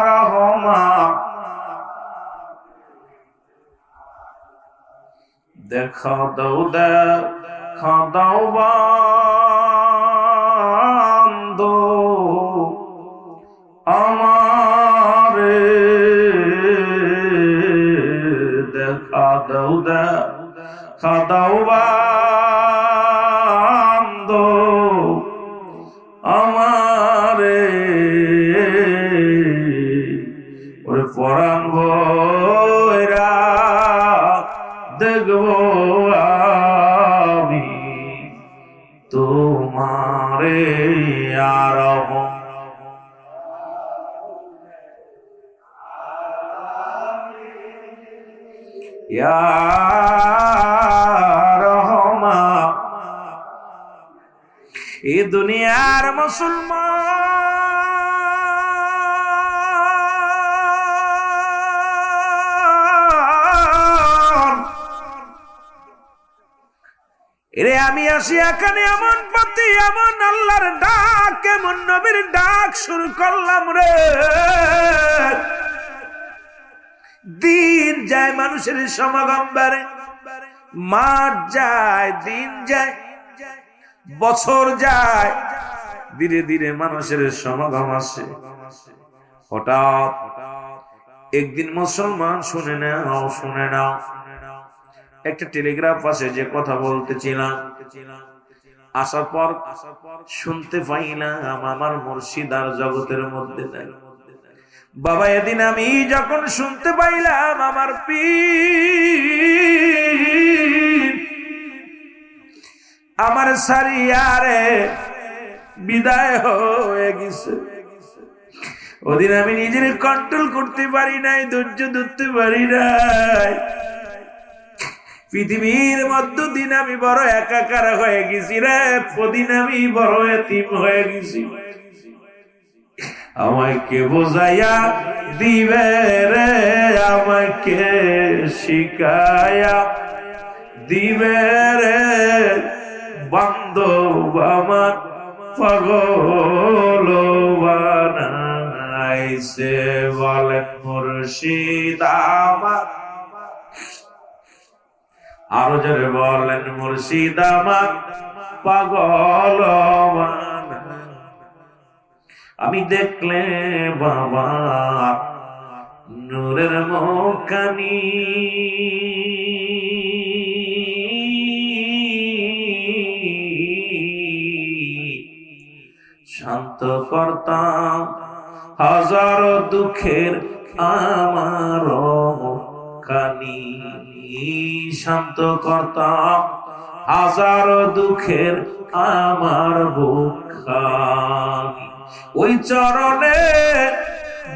রহমান দেখা দাও বান্দো আমারে দেখা দাও বান্দো আমারে ওরে পরাণ ভরা দেখবো আমি তোমারে আর রহমান এ দুনিয়ার মুসলমান এরে আমি আসি এখানে এমন পথে এমন আল্লাহর ডাক এমন নবীর ডাক শুরু করলাম রে দিন যায় মানুষের সমাগম বাড়ে মাস যায় দিন যায় বছর যায় ধীরে ধীরে মানুষের সমাগম আসে হঠাৎ একদিন মুসলমান শুনে নাও, একটা টেলিগ্রাফ আছে যে কথা বলতেছিলাম, আসার পর শুনতে পাইলাম আমার মুর্শিদ আর জগতের মধ্যে নাই। বাবা এদিন আমি যখন শুনতে পাইলাম আমার পীর আমার সারিয়ারে বিদায় হয়ে গেছে, ওদিন আমি নিজের কন্ট্রোল করতে পারি নাই, ধৈর্য ধরতে পারি নাই। পৃথিবীর মধ্যদিন আমি বড় একাকার হয়ে গেছি রে, প্রদিন আমি বড় এতিম হয়ে গেছি। আমাকে বোঝাইয়া দিবে রে, আমাকে শিখায়া দিবে রে বান্ধব আমার পাগল বানাইছে, বলেন মুর্শিদ আমার, আরো জোরে বলেন মুর্শিদ আমার পাগল বানাইছে। আমি দেখলে বাবা নূরের মুখানি, শান্ত করতাম হাজার দুঃখের আমার মুখানি, শান্ত করতাম হাজার দুঃখের আমার বুকখানি। ওই চরণে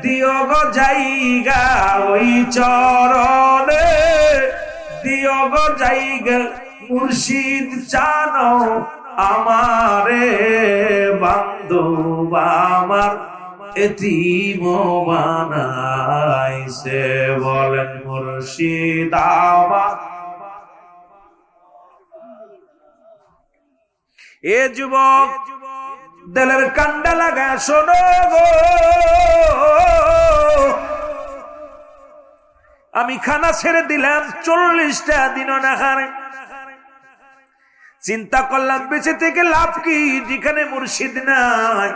দিও গো জায়গা, ওই চরণে দিও গো জায়গা, মুর্শিদ জানো আমারে বান্ধব আমার এতিম বানাইছে, বলেন মুর্শিদ আমার। এ যুবক দিলের কান্ডা লাগা শোনো গো, আমি খানা ছেড়ে দিলাম 40টা দিনও না খানে। চিন্তা করলাম বেঁচে থেকে লাভ কি, যেখানে মুর্শিদ নাই।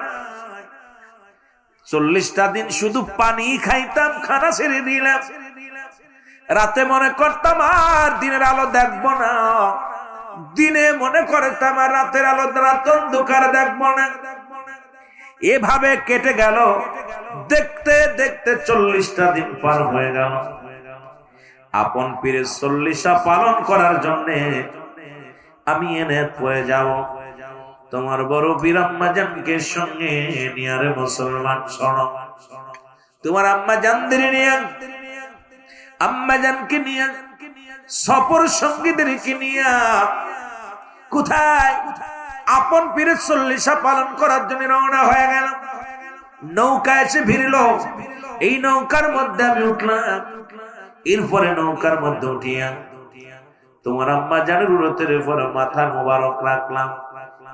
40টা দিন শুধু পানি খাইতাম, খানা ছেড়ে দিলাম। রাতে মনে করতাম আর দিনের আলো দেখবো না, দিনে মনে করতাম আর রাতের আলো রাত অন্ধকার দেখবো না। এভাবে কেটে গেল, দেখতে দেখতে 40টা দিন পার হয়ে গেল। আপন পীরের 40টা পালন করার জন্য আমি এনে পড়ে যাব। তোমার বড় পীর আম্মা জানকে সঙ্গে নিয়ে রে মুসলমান শোনো, তোমার আম্মা জানদের নিয়ে, আম্মা জানকে নিয়ে, সফর সঙ্গীদেরকে নিয়ে কোথায় আপন পীরের 40টা পালন করার জন্য রওনা হয়ে গেল। নৌকা এসে ভিড়ল, এই নৌকার মধ্যে আমি উঠলাম। এরপরে নৌকার মধ্যে উঠিয়া তোমার আম্মা জানের উরতের উপরে মাথা মোবারক রাখলাম।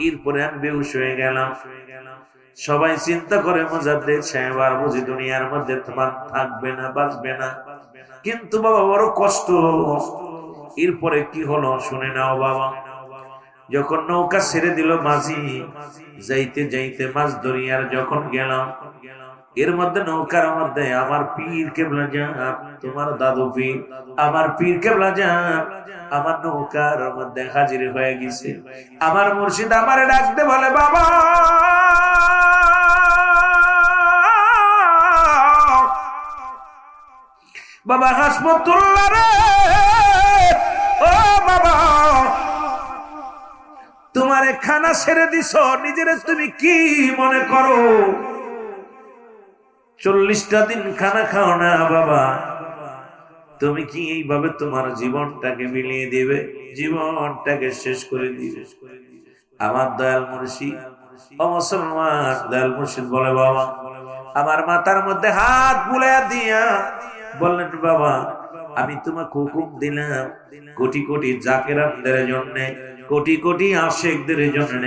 এরপরে আমি বেহুশ হয়ে গেলাম। সবাই চিন্তা করে মুজাদ্দিদ সাহেব আর বুঝি দুনিয়ার মধ্যে তোমার থাকবে না, বাঁচবে না। কিন্তু বাবা বড় কষ্ট। এরপরে কি হলো শুনে নাও বাবা। যখন নৌকা ছেড়ে দিল মাঝি, যাইতে যাইতে মাছ দরিয়ার যখন গেলাম, এর মধ্যে নৌকার মধ্যে আমার পীর কেবলা জান, তোমার দাদু পীর, আমার পীর কেবলা জান আমার নৌকার মধ্যে হাজির হয়ে গেছে। আমার মুর্শিদ আমারে ডাকতে বলে, বাবা বাবা হাসমতুল্লাহ রে, ও বাবা তোমারে খানা ছেড়ে দিছ, নিজের তুমি কি মনে করো? 40টা দিন খানা খাও না বাবা, তুমি কি এইভাবে তোমার জীবনটাকে মিলিয়ে দিবে, জীবনটাকে শেষ করে দিবে? আমার দয়াল মুর্শিদ, ও মুসলমান দয়াল মুর্শিদ বলে, বাবা আমার মাথার মধ্যে হাত বুলাইয়া দিয়া বললেন, বাবা আমি তোমাকে হুকুম দিলাম কোটি কোটি জাকেরাতদের জন্য, কোটি কোটি আশিকদের জন্য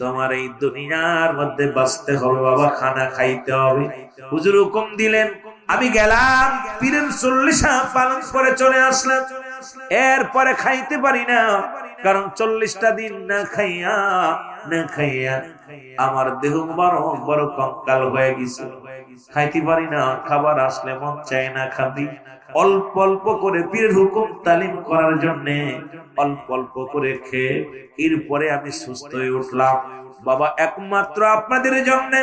তোমার এই দুনিয়ার মধ্যে বাঁচতে হবে বাবা, খানা খাইতে হবে। হুজুর হুকুম দিলেন, আমি গেলাম পীরের 40টা পালন করে চলে আসলাম। এরপরে খাইতে পারি না, কারণ 40টা দিন না খাইয়া আমার দেহ বড় বড় কঙ্কাল হয়ে গেছে। খাইতে পারি না, খাবার আসলে মন চায় না খাতি। অল্প অল্প করে পীরের হুকুম তালিম করার জন্য অল্প অল্প করে খেয়ে এরপরে আমি সুস্থ হয়ে উঠলাম। বাবা একমাত্র আপনাদের জন্য,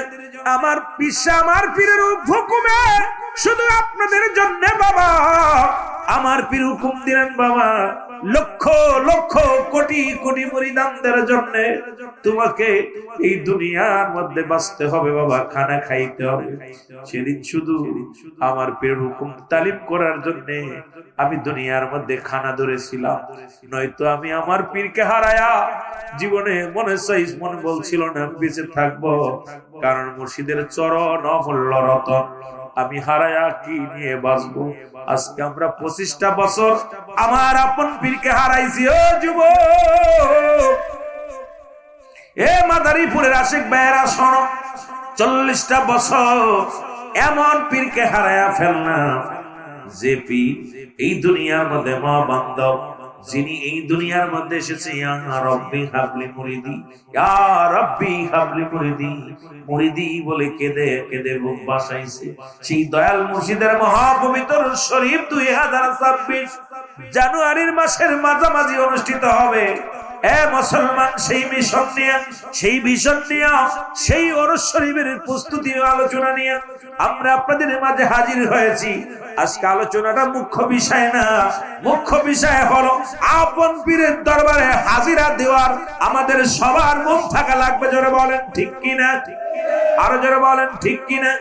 আমার পিসা আমার পীরের হুকুমে শুধু আপনাদের জন্য বাবা আমার পীর হুকুম দিলেন বাবা, লক্ষ লক্ষ কোটি কোটি মুরিদানদের জন্য তোমাকে এই দুনিয়ার মধ্যে বাঁচতে হবে বাবা, খানা খাইতে হবে। সেদিন শুধু আমার পীরের হুকুম তালিম করার জন্য আমি দুনিয়ার মধ্যে খানা ধরেছিলাম, নয়তো আমি আমার পীরকে হারায়া জীবনে মনে বলছিল না বেঁচে থাকবো। কারণ মুর্শিদের চরণ অমূল্য রতন, আমি হারায়া কি নিয়ে বাঁচবো। আজকে আমরা 25টা বছর আমার আপন পীরকে হারাইছি। ও যুবক, এ মাদারীপুরের আশিক ভাইয়েরা শোনো, 40টা বছর এমন পীরকে হারায়া ফেললাম যে পীর এই দুনিয়ার মধ্যে মা বান্ধব, যিনি এই দুনিয়ার মধ্যে এসেছে ইয়া রব্বি হাবলি মুরিদি, ইয়া রব্বি হাবলি মুরিদি, মুরিদি বলে কেঁদে কেঁদে বুক বাসাইছে। সেই দয়াল মুর্শিদের মহাপবিত্র শরীফ 2026 জানুয়ারির মাসের মাঝামাঝি অনুষ্ঠিত হবে। এ মুসলমান, সেই মিশন নিয়ে, সেই ভিশন নিয়ে, সেই ওরস শরীফের প্রস্তুতি আলোচনা নিয়ে আমরা আপনাদের মাঝে হাজির হয়েছি। আজকে আলোচনাটা মুখ্য বিষয় না, মুখ্য বিষয় হলো আপন পীরের দরবারে হাজিরা দেওয়ার আমাদের সবার মন থাকা লাগবে। জোরে বলেন ঠিক কিনা, আরো জোরে বলেন ঠিক কিনা।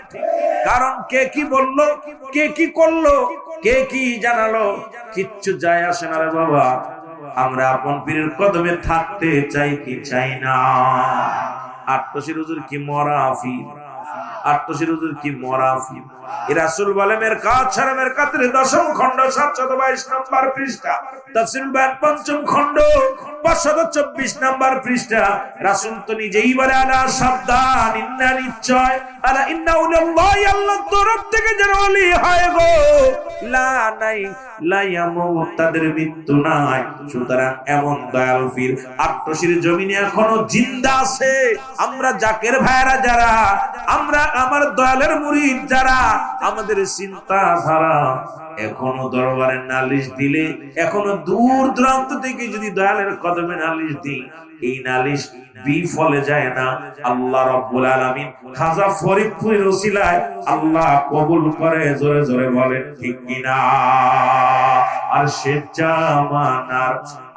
কারণ কে কি বললো, কে কি করলো, কে কি জানালো, কিচ্ছু যায় আসে না রে বাবা। আমরা আপন পীরের কদমে থাকতে চাই কি চাই না। আটশির হুজুর কি মরাফি, আটশির হুজুর কি মরাফি। রাসূল বলে মেরকাত ছাড়া মেরকাতের 10ম খণ্ড 722 নম্বর পৃষ্ঠা, তাফসীরুল বায়ান 5ম খণ্ড 524 নম্বর পৃষ্ঠা। রাসূল তো নিজেই বলে আলা সাবধান, ইন্না নিশ্চয়, আলা ইন্না উল্লাহি, আল্লাহর তরফ থেকে যারা ওলি হয় গো, লা নাই লা ইয়ামুত, তাদের মৃত্যু নাই। সুতরাং এমন দয়াল পীর আটশির জমিনে এখনো জিন্দা আছে। আমরা জাকের ভাইরা যারা, আমরা আমার দয়ালের মুরিদ যারা, আমাদের চিন্তাধারা এখনো দরবারে নালিশ দিলে, এখনো দূর দূরান্ত থেকে যদি দয়ালের কদমে নালিশ দিই, এই নালিশ বিফলে যায় না। আল্লাহ রাব্বুল আলামিন খাজা ফরিদপুরের ওসিলায় আল্লাহ কবুল করে। জোরে জোরে বলেন ঠিক কিনা। আর সে জামানার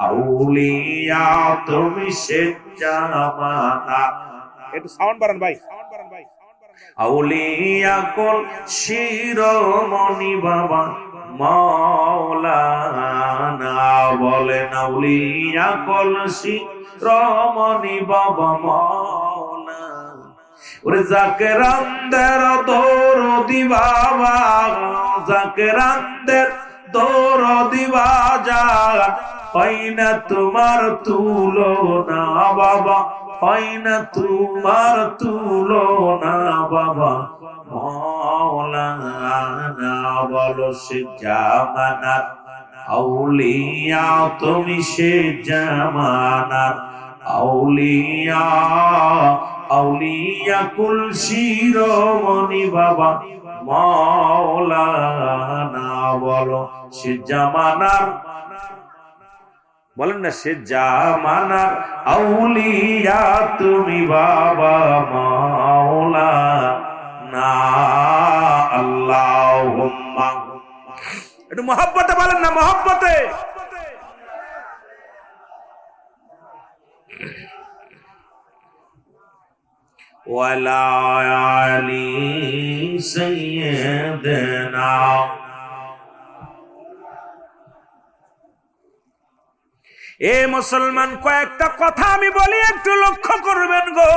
আউলিয়া তুমি, সে জামানার, একটু সাউন্ড বাড়ান ভাই, আউলিয়া কোন শিরোমণি বাবা মাওলানা, বলেন আউলিয়া কোন শিরোমণি বাবা মাওলানা। ওরে জাকেরানদের দরদি বাবা, জাকেরানদের দরদি বাজার, হয় না তোমার তুলনা বাবা, হয় না তোমার তুলনা বাবা মাওলানা। বলো সে জামানার আউলিয়া তুমি, সে জামানার আউলিয়া, আউলিয়া কুল শিরোমণি বাবা মাওলানা। বলো সে জামানার, বলেন না, সে জামানার আউলিয়া তুমি বাবা মাওলানা। আল্লাহুম্মা, একটু মহব্বতে বলেন না, মহব্বতে। ওয়ালা আলি সাইয়্যিদিনা। এ মুসলমান, কয়েকটা কথা আমি বলি, একটু লক্ষ্য করবেন গো।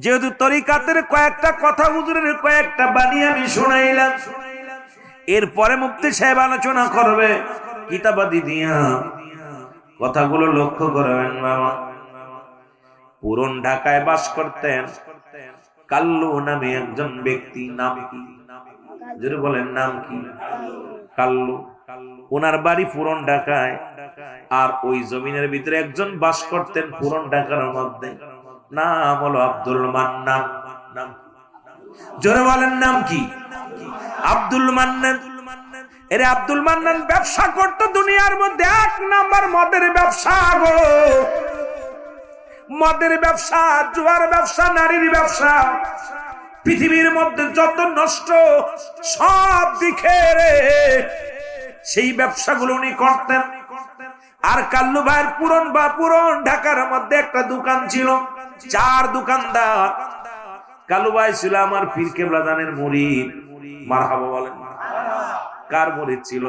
যেহেতু তরিকাতের কয়েকটা কথা, হুজুরের কয়েকটা বাণী আমি শোনাইলাম, এরপরে মুফতি সাহেব আলোচনা করবে কিতাবাদি দিয়া। কথাগুলো লক্ষ্য করবেন বাবা। পুরন ঢাকায় বাস করতেন কাল্লু নামে একজন ব্যক্তি। নাম কি? যদি বলেন নাম কি? কাল্লু। ওনার বাড়ি পুরন ঢাকায়, আর ওই জমিনের ভিতরে একজন বাস করতেন পুরন ঢাকার মধ্যে, নাম হলো আব্দুল মান্নান। নাম জোরে বলেন নাম কি? আব্দুল মান্নান। এরে আব্দুল মান্নান ব্যবসা করত দুনিয়ার মধ্যে 1 নাম্বার মদের ব্যবসা গো। মদের ব্যবসা, জুয়ার ব্যবসা, নারীর ব্যবসা, পৃথিবীর মধ্যে যত নষ্ট সব দিকে সেই ব্যবসাগুলো উনি করতেন। আর কাল্লু ভাইয়ের পুরন ঢাকার মধ্যে একটা দোকান ছিল, 4 দোকানদার। কালু ভাই ছিল আমার পীর কেবলা জানের মুরিদ। মারহাবা বলেন। কার মুরিদ ছিল?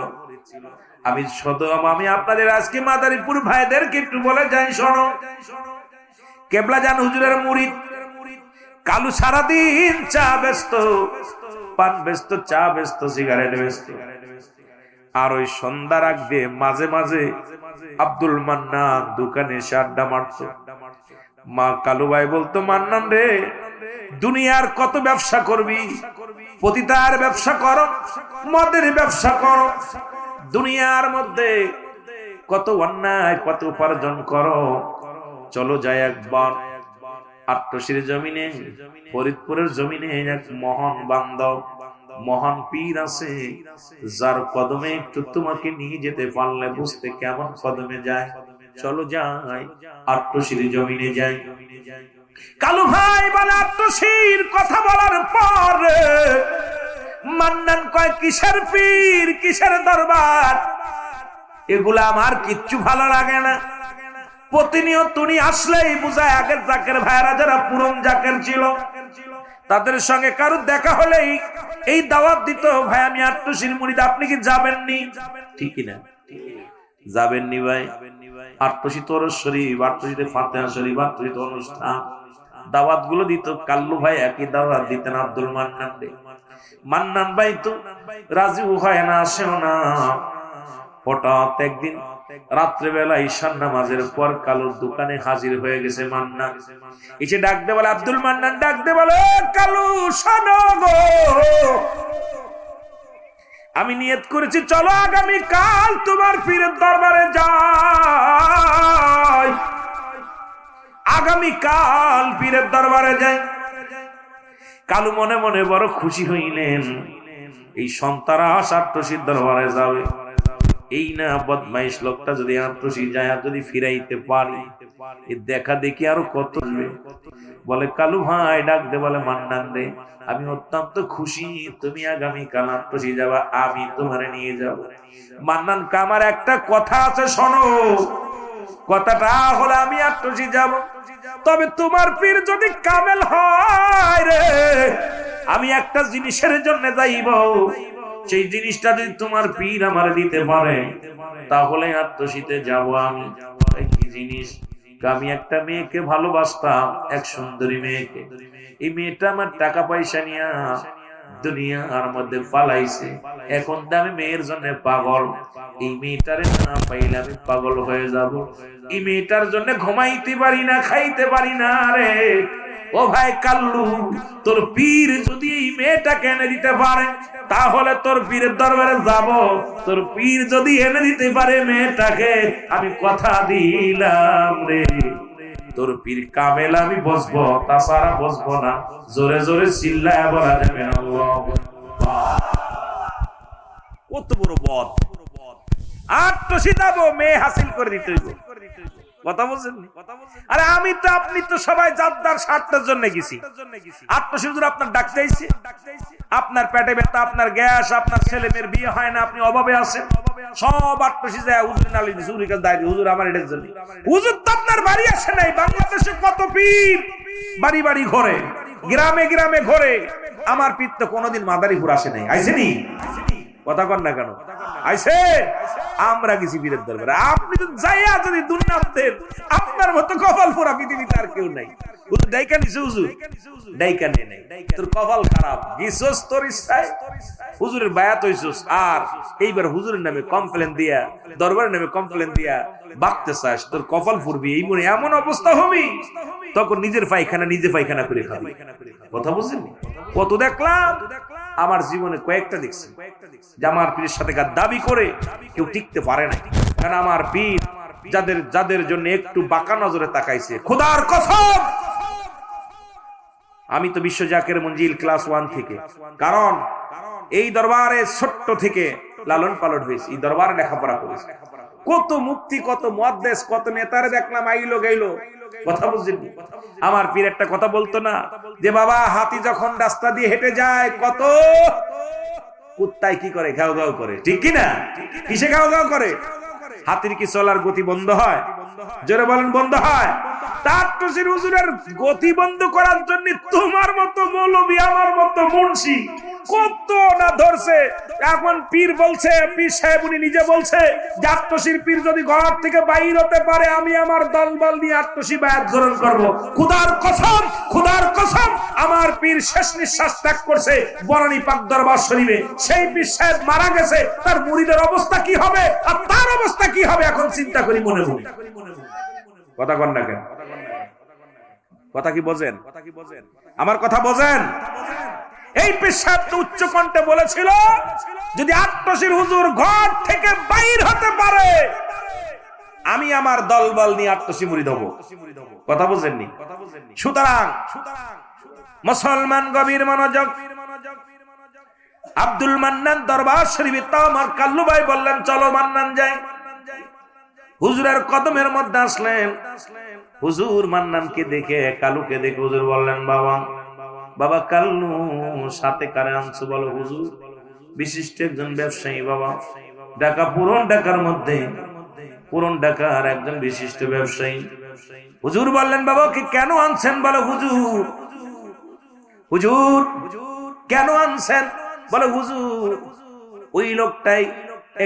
আমি আপনাদের আজকে মাদারীপুর ভাইদেরকে একটু বলে যাই, শোনো, কেবলা জান হুজুরের মুরিদ। কালু সারাদিন চা ব্যস্ত, পান ব্যস্ত, চা ব্যস্ত, সিগারেট ব্যস্ত। আর ওই সন্ধ্যা রাখবে মাঝে মাঝে আব্দুল মান্নান দোকানে এসে আড্ডা মারত। মা কালু ভাই বলতো, মান্নান রে, দুনিয়ার কত ব্যবসা করবি, পতিতার ব্যবসা করো, মদের ব্যবসা করো, দুনিয়ার মধ্যে কত অন্যায়, কত উপার্জন করো, চলো যাই একবার আট্টশির জমিনে, ফরিদপুরের জমিনে এক মহান বান্ধব, মহান পীর আছে, যার কদমে একটু তোমাকে নিয়ে যেতে পারলে বুঝতে কেমন কদমে যায়, চলো যাই আট্টশির জমিনে যাই। কালু ভাই বলে, আট্টশির কথা বলার পর মান্নান কয়, কিসের পীর, কিসের দরবার, এগুলা আমার কিচ্ছু ভালো লাগে না। প্রতিনিয়ত তুমি আসলেই বুঝায় আগের জাকের ভাইরা যারা পুরন জাকের ছিল তাদের সঙ্গে কারো দেখা হলেই এই দাওয়াত দিত, ভাই আমি আট্টশির মুরিদ, আপনি কি যাবেননি? ঠিকই না, যাবেননি ভাই? আট্টশি তরস শরীফ, আট্টশিতে ফাতিহা শরীফ, আট্টশিতে অনুষ্ঠান, দাওয়াত গুলো দিত। কাল্লু ভাই একই দাওয়াত দিতেন আব্দুল মান্নান রে। মান্নান ভাই তো রাজিও হয় না, আসেও না। হঠাৎ একদিন রাত্রেবেলা ঈশান নামাজের পর কালুর দোকানে হাজির হয়ে গেছে মান্নান। এসে ডাক দে বলে, আব্দুল মান্নান ডাক দে বলে, কালু শোনো গো, আমি নিয়ত করেছি চলো আগামী কাল তোমার পীরের দরবারে যাই, আগামী কাল পীরের দরবারে যাই। কালু মনে মনে বড় খুশি হইলেন, এই সন্তারা আট্টশির দরবারে যাবে। এই না বদমাইশ লোকটা যদি আট্টশি যায়, যদি ফিরাইতে পারি, দেখা দেখি আরো কত। বলে কালু ভাই ডাক দে বলে, মান্নান রে, আমি অত্যন্ত খুশি তুমি আগামী কাল আট্টশি যাবা, আমি তোমারে নিয়ে যাব। মান্নান আমার একটা কথা আছে, শোনো, কথাটা হলো আমি আট্টশি যাব, তবে তোমার পীর যদি কামেল হয় রে, আমি একটা জিনিসের জন্য যাইব, সেই জিনিসটা যদি তোমার পীর আমার দিতে পারে তাহলে আট্টশিতে যাব আমি। কি জিনিস? আমি একটা মেয়েকে ভালোবাসতাম, এক সুন্দরী মেয়েকে। এই মেয়েটা আমার টাকা পয়সা নিয়ে দুনিয়ার মধ্যে পালাইছে, এখন তো আমি মেয়ের জন্য পাগল। এই মেয়েটারে না পাইলে আমি পাগল হয়ে যাব। এই মেয়েটার জন্য ঘুমাইতে পারি না, খাইতে পারি না রে। ও ভাই কাল্লু, তোর পীর যদি এই মেয়েটাকে এনে দিতে পারে তাহলে তোর পীরের দরবারে যাব। তোর পীর যদি এনে দিতে পারে মেয়েটাকে, আমি কথা দিলাম রে, তোর পীর কামেল আমি বসবো, তাছাড়া বসবো না। জোরে জোরে চিল্লায় বলা যাবে না। কত বড় বদ! আট্টশি যাবো, মেয়ে হাসিল করে দিতে হইব। কথা বলছেন? আরে আমি তো, আপনি তো সবাই যার স্বার্থের জন্য গেছি। আট্টশি হুজুর আপনার ডাকতে আইছে, আপনার পেটে ব্যথা, আপনার গ্যাস, আপনার ছেলে মেয়ের বিয়ে হয় না, আপনি অভাবে আছেন, সব আট্টশি যায় হুজুর নালি হুজুরের কাছে দাঁড়িয়ে, হুজুর আমার এটার জন্য। হুজুর তো আপনার বাড়ি আসে নাই। বাংলাদেশে কত পীর বাড়ি বাড়ি ঘরে, গ্রামে গ্রামে ঘরে, আমার পীর তো কোনোদিন মাদারীপুর আসে নাই। আইসেনি? কথা কন না কেন? আইসে। আমরা গেছি পীরের দরবারে। আপনি তো যাইয়া যদি দুনিয়াতে আপনার মতো কপাল পোড়া পৃথিবীতে আর কেউ নাই। হুজুর ডাইকা নিছে, হুজুর ডাইকা নেই নাই, তোর কপাল খারাপ, গিছস তোর ইচ্ছায় হুজুরের বায়াত হইছস, আর এইবার হুজুরের নামে কমপ্লেন দিয়া, দরবারের নামে কমপ্লেন দিয়া বাকতে চাস, তোর কপাল ফুরবি। এই মনে এমন অবস্থা হবি, তখন নিজের পায়খানা নিজে পায়খানা করে খাবি। কথা বুঝছেন? কত দেখলাম আমার জীবনে, কয়েকটা দেখছি যে আমার পীরের সাথে দাবি করে কেউ টিকতে পারে না। কারণ আমার পীর যাদের জন্য একটু বাঁকা নজরে তাকাইছে, খোদার কসম আমি তো বিশ্ব জাকের মঞ্জিল ক্লাস 1 থেকে, কারণ এই দরবারে ছোট্ট থেকে লালন পালন হয়েছে, এই দরবারে লেখাপড়া করেছি। কত মুফতি, কত মুহাদ্দিস, কত নেতারে দেখলাম আইলো গাইলো, কথা বুঝছেন? আমার পীর একটা কথা বলতো না যে বাবা হাতি যখন রাস্তা দিয়ে হেঁটে যায় কত কুত্তায় কি করে, ঘাও ঘাও করে, ঠিক কি না? কিসে ঘাও ঘাও করে? হাতির কি চলার গতি বন্ধ হয়? জোরে বলেন, বন্ধ হয়? তার টসির হুজুরের গতি বন্ধ করার জন্য তোমার মতো মৌলবী, আমার মতো মুন্সি কত না ধরছে। এখন পীর বলছে, পীর সাহেব উনি নিজে বলছে যে আটটসির পীর যদি ঘর থেকে বাইর হতে পারে আমি আমার দলবল নিয়ে আটটসি বায়াত গ্রহণ করবো। খুদার কসম, খুদার কসম, আমার পীর শেষ নিঃশ্বাস ত্যাগ করছে বনানী পাক দরবার শরীফে। সেই পীর সাহেব মারা গেছে, তার মুরিদের অবস্থা কি হবে আর তার অবস্থা কি হবে এখন চিন্তা করি মনে মনে। কথা কন না কেন? কথা কি বোঝেন? আমার কথা বোঝেন? এই পীর সাহেব তো উচ্চ কণ্ঠে বলেছিল যদি আটটসির হুজুর ঘর থেকে বাইর হতে পারে আমি আমার দলবল নিয়ে আটটসি মুরিদ হব। কথা বুঝেননি? সুতরাং মুসলমান গভীর মনোযোগ। আব্দুল মান্নান দরবার শরীফে তো আমার কাল্লু ভাই বললেন চলো মান্নান যাই। হুজুরের কদমের মধ্যে আসলেন। হুজুর মান্নানকে দেখে, কালুকে দেখে হুজুর বললেন বাবা, বাবা কাল্লু সাথে কারে আনছো বলো? হুজুর বিশিষ্ট একজন ব্যবসায়ী বাবা, ঢাকা পুরন ঢাকার মধ্যে, পুরন ঢাকার একজন বিশিষ্ট ব্যবসায়ী। হুজুর বললেন বাবা কি কেন আনছেন বলো? হুজুর, হুজুর কেন আনছেন বলো? হুজুর ওই লোকটাই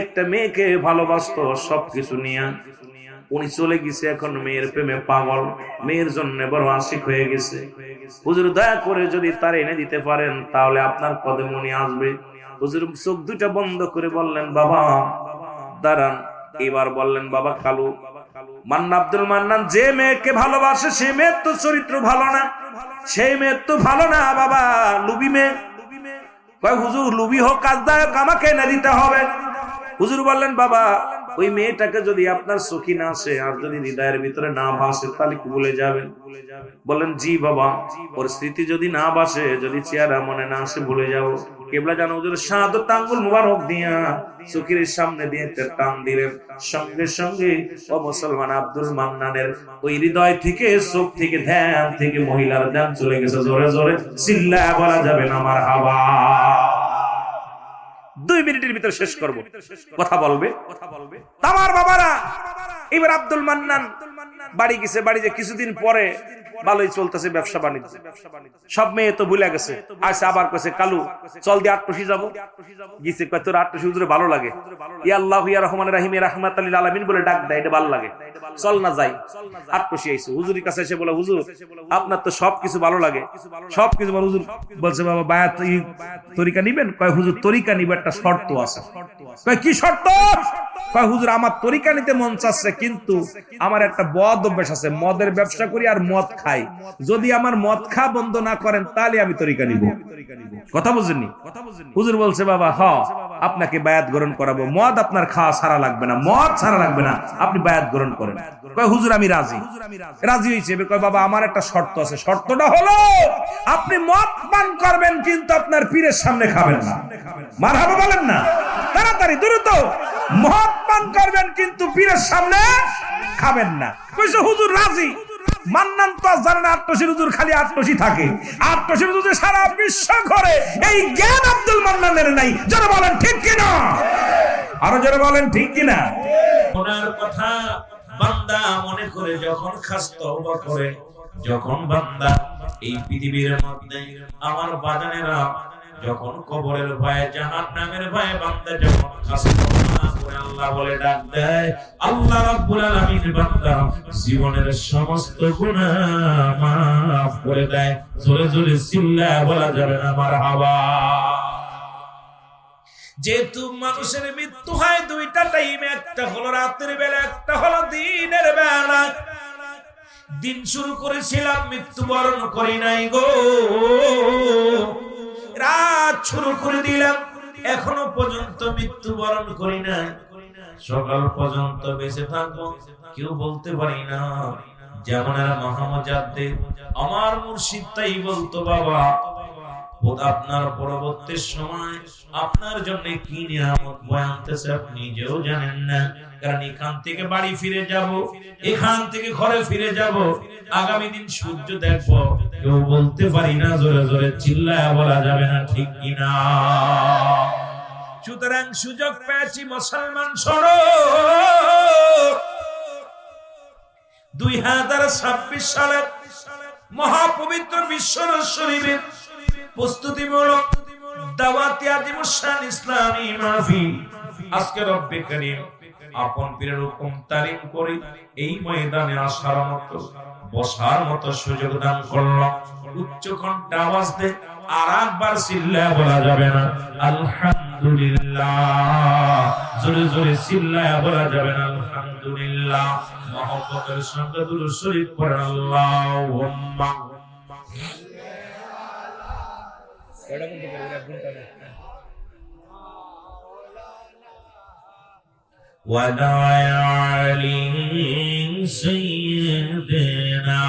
একটা মেয়েকে ভালোবাসতো সবকিছু নিয়ে, উনি চলে গেছে, এখন মেয়ের প্রেমে পাগল, মেয়ের জন্য বড় আশিক হয়ে গেছে। হুজুর দয়া করে যদি তার এনে দিতে পারেন তাহলে আপনার কদমে উনি আসবে। হুজুর চোখ দুটা বন্ধ করে বললেন বাবা দাঁড়ান। এবার বললেন বাবা কালু, মান্না আব্দুল মান্নান যে মেয়েকে ভালোবাসে সে মেয়ের তো চরিত্র ভালো না, সেই মেয়ের তো ভালো না বাবা, লুবি মেয়ে। কয় হুজুর লুবি হোক কাজদায়ক, আমাকে এনে দিতে হবে। হুজুর বললেন বাবা ওই মেয়েটাকে যদি আপনার চোখে না আসে আর যদি হৃদয়ের ভিতরে না ভাসে তাহলে কি ভুলে যাবেন? বলেন জি বাবা, ওর স্মৃতি যদি না ভাসে, যদি চেহারা মনে না আসে ভুলে যাবো। কেবলা জানো হুজুর শাহাদাত আঙ্গুল মুবারক দিয়া চোখের সামনে দিয়ে টান দিলেন, সঙ্গে সঙ্গে ও মুসলমান আব্দুল মান্নানের ওই হৃদয় থেকে, চোখ থেকে, ধ্যান থেকে মহিলার ধ্যান চলে গেছে। জোরে জোরে চিল্লায়া বলা যাবে না মারহাবা। 2 মিনিটের ভিতরে শেষ করব, কথা বলবে আমার বাবারা। এবার আব্দুল মান্নান বাড়ি গেছে, বাড়ি যে কিছুদিন পরে ভালোই চলতেছে ব্যবসা বাণিজ্য, সব মেয়ে তো ভুলে গেছে। আচ্ছা আবার কইছে কালু চল দিয়ে আটটসি যাবো। গেছে কয় তোর আটটসি হুজুরে ভালো লাগে, ইয়া আল্লাহু ইয়া রহমানির রহিম রাহমাতাল লিল আলামিন বলে ডাক দেয়, এটা ভালো লাগে, চল না যাই। আটটসি আইছে, হুজুরের কাছে এসে বলে হুজুর আপনার তো সবকিছু ভালো লাগে, সবকিছু ভালো। হুজুর বলছে বাবা বায়াত তরিকা নিবেন? কয় হুজুর তরিকা নিবে একটা শর্ত আছে। কয় কি শর্ত? কয় হুজুর আমার তরিকা নিতে মন চাচ্ছে কিন্তু আমার একটা বদ অভ্যাস আছে, মদের ব্যবসা করি আর মদ খাই, যদি আমার মদ খা বন্ধ না করেন তাহলে আমি তরিকা নিব। কথা বুঝেননি? হুজুর বলছে বাবা হ আপনাকে বায়াত গ্রহণ করাবো, মদ আপনার খাওয়া ছাড়া লাগবে না, মদ ছাড়া লাগবে না, আপনি বায়াত গ্রহণ করেন। কয় হুজুর আমি রাজি। রাজি হয়েছে। কয় বাবা আমার একটা শর্ত আছে, শর্তটা হলো আপনি মদ পান করবেন কিন্তু আপনার পীরের সামনে খাবেন না। মারহাবা বলেন না, তাড়াতাড়ি দ্রুত। মদ পান করবেন কিন্তু পীরের সামনে খাবেন না। কইছে হুজুর রাজি। মান্নান তো জানেন আটটসির হুজুর খালি আটটসি থাকে, আটটসির হুজুর সারা বিশ্ব ঘরে এই জ্ঞান আব্দুল মান্নানের নাই। যারা বলেন ঠিক কিনা, আরো যারা বলেন ঠিক কিনা। ওনার কথা বান্দা মনে করে যখন খাস তওবা করে, যখন বান্দা এই পৃথিবীর মধ্যে আমার বাজানেরা যখন কবরের ভয়ে, জাহান্নামের ভয়ে বান্দা যখন খাস তওবা করে আল্লাহ বলে ডাক দেয়, আল্লাহ রাব্বুল আলামিন বান্দা জীবনের সমস্ত গুনাহ মাফ করে দেয়। জোরে জোরে চিল্লায়া বলা যাবে না মারহাবা। যেহেতু মানুষের মৃত্যু হয় 2টা টাইমে, একটা হলো রাতের বেলা, একটা হলো দিনের বেলা। দিন শুরু করেছিলাম, মৃত্যুবরণ করি নাই গো, রাত শুরু করে দিলাম, এখনো পর্যন্ত মৃত্যুবরণ করি নাই। সকাল পর্যন্ত বেঁচে থাকবো কেউ বলতে পারি না, যেমন এরা মহামজাদ্দিদ, আমার মুর্শিদ তাই বলতো, বাবা আপনার পরবর্তী সময় আপনার জন্য কি নিয়ামত বয়ে আনতেছে আপনি নিজেও জানেন না। কারণ এখান থেকে বাড়ি ফিরে যাব, এখান থেকে ঘরে ফিরে যাব, আগামী দিন সূর্য দেখবো, কেউ বলতে পারি না, জোরে জোরে চিল্লায়া বলা যাবে না, ঠিক কিনা? সুতরাং সুযোগ পেয়েছি মুসলমান শোনো, 2026 সালের মহাপবিত্র বিশ্বর শরীফের প্রস্তুতিমূলক দাওয়াতি আজিমুশান ইসলামী মাহফিল আজকে রব্বে কারীম আপন পীরের হুকুম তালিম করে এই ময়দানে আসার মতো বসার মতো সুযোগ দান করল। উচ্চ কণ্ঠে আওয়াজ দে আর একবার চিল্লায়া বলা যাবে না আলহামদুলিল্লাহ, জোরে জোরে চিল্লায়া বলা যাবে না আলহামদুলিল্লাহ। মহব্বতের সঙ্গে দুরূদ শরীফ পড়েন আল্লাহুম্মা وعلى آل سيدنا।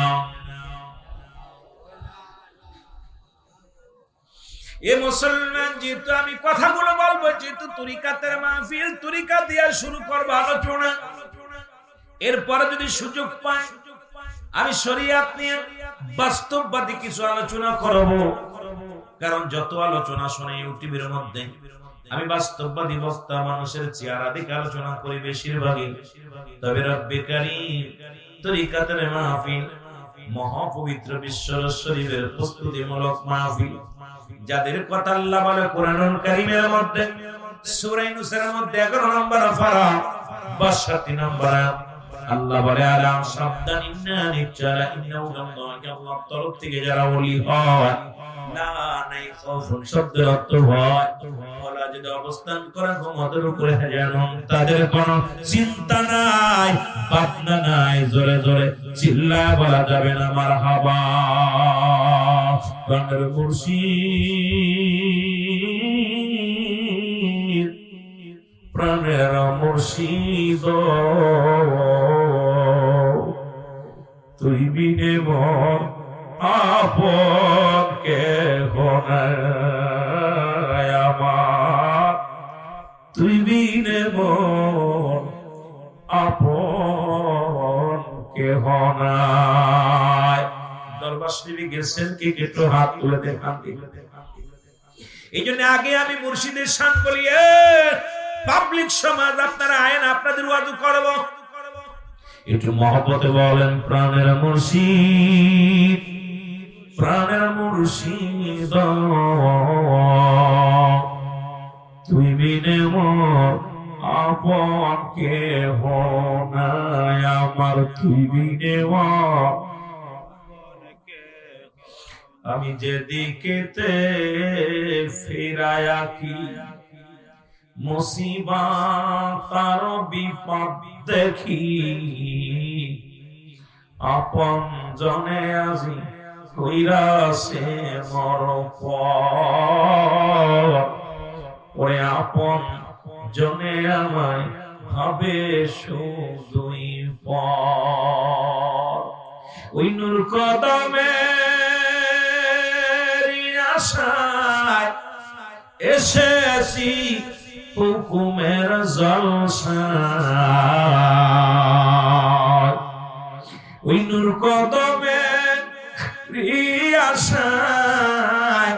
এ মুসলমান, যেহেতু আমি কথাগুলো বলবো, যেহেতু তরিকাতের মাহফিল, তরিকা দিয়া শুরু করবো আলোচনা, এরপরে যদি সুযোগ পাই আমি শরীয়ত নিয়ে বাস্তববাদী কিছু আলোচনা করব। কারণ যত আলোচনা শুনে ইউটিউবের মধ্যে আমি বাস্তববাদী বক্তা মানুষের চেহারা দেখে আলোচনা করি বেশিরভাগই। তবে রব্বে কারীম তরিকাতের মাহফিল, মহাপবিত্র বিশ্বর শরীফের প্রস্তুতিমূলক মাহফিল, যাদের কথা আল্লাহ বলে কোরআনুল কারীমের মধ্যে সূরা ইউনূসের মধ্যে 11 নম্বর পারা 62 নম্বর আল্লাহ বলে আলা সাবধান ইন্নানি চালা ইন্নাহু আল্লাহর তরফ থেকে যারা ওলি হয় না নাই খাউফুন শব্দের অর্থ হয় ওরা যদি অবস্থান করে ঘুমতের উপরে যেন তাদের কোনো চিন্তা নাই, ভাবনা নাই। জোরে জোরে চিল্লায় বলা যাবে না মারহাবা। প্রাণের মুর্শিদ, প্রাণের মুর্শিদ, তুই বিনে মন আপন কেহ নাই আমার, তুই বিনে মন আপন কেহ নাই। দরবার শরীফে গেছেন কি একটু হাত তুলে দেখান। এই জন্য আগে আমি মুর্শিদের শান বলি, পাবলিক সমাজ আপনারা আয়েন, আপনাদের ওয়াজু করব, একটু মহব্বতে বলেন প্রাণের মুর্শিদ, প্রাণের মুর্শিদ, তুই বিনে মোর আপন কেহ নাই আমার, তুই বিনে মোর। আমি যেদিকেতে ফিরায়া কি মুসিবত আর বিপদ দেখি, আপন জনে আজি কইরাছে মর পর, ওরে আপন জনে আমায় হবে শুধুই পর। ওই নূর কদমে আশায় এসেছি হুকুমের জলসায়, ওই নূর কদমে আশায়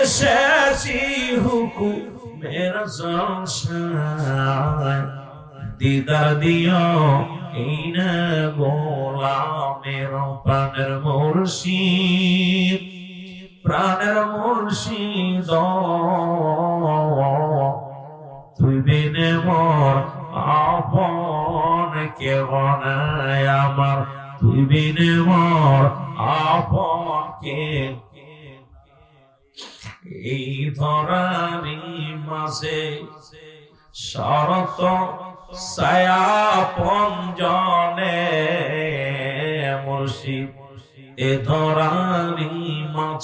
এসেছি হুকুমের জলসায়। দিদার দিও এই না গোলামের প্রাণের মুর্শিদ, প্রাণের মুর্শিদ, তুই বিনে মোর আপন কেহ নাই আমার, তুই বিনে মোর আপন কে। এই ধরারি মাঝে শরত ছায়া পঞ্জনে মুর্শিদ, এ ধরারি মাঝে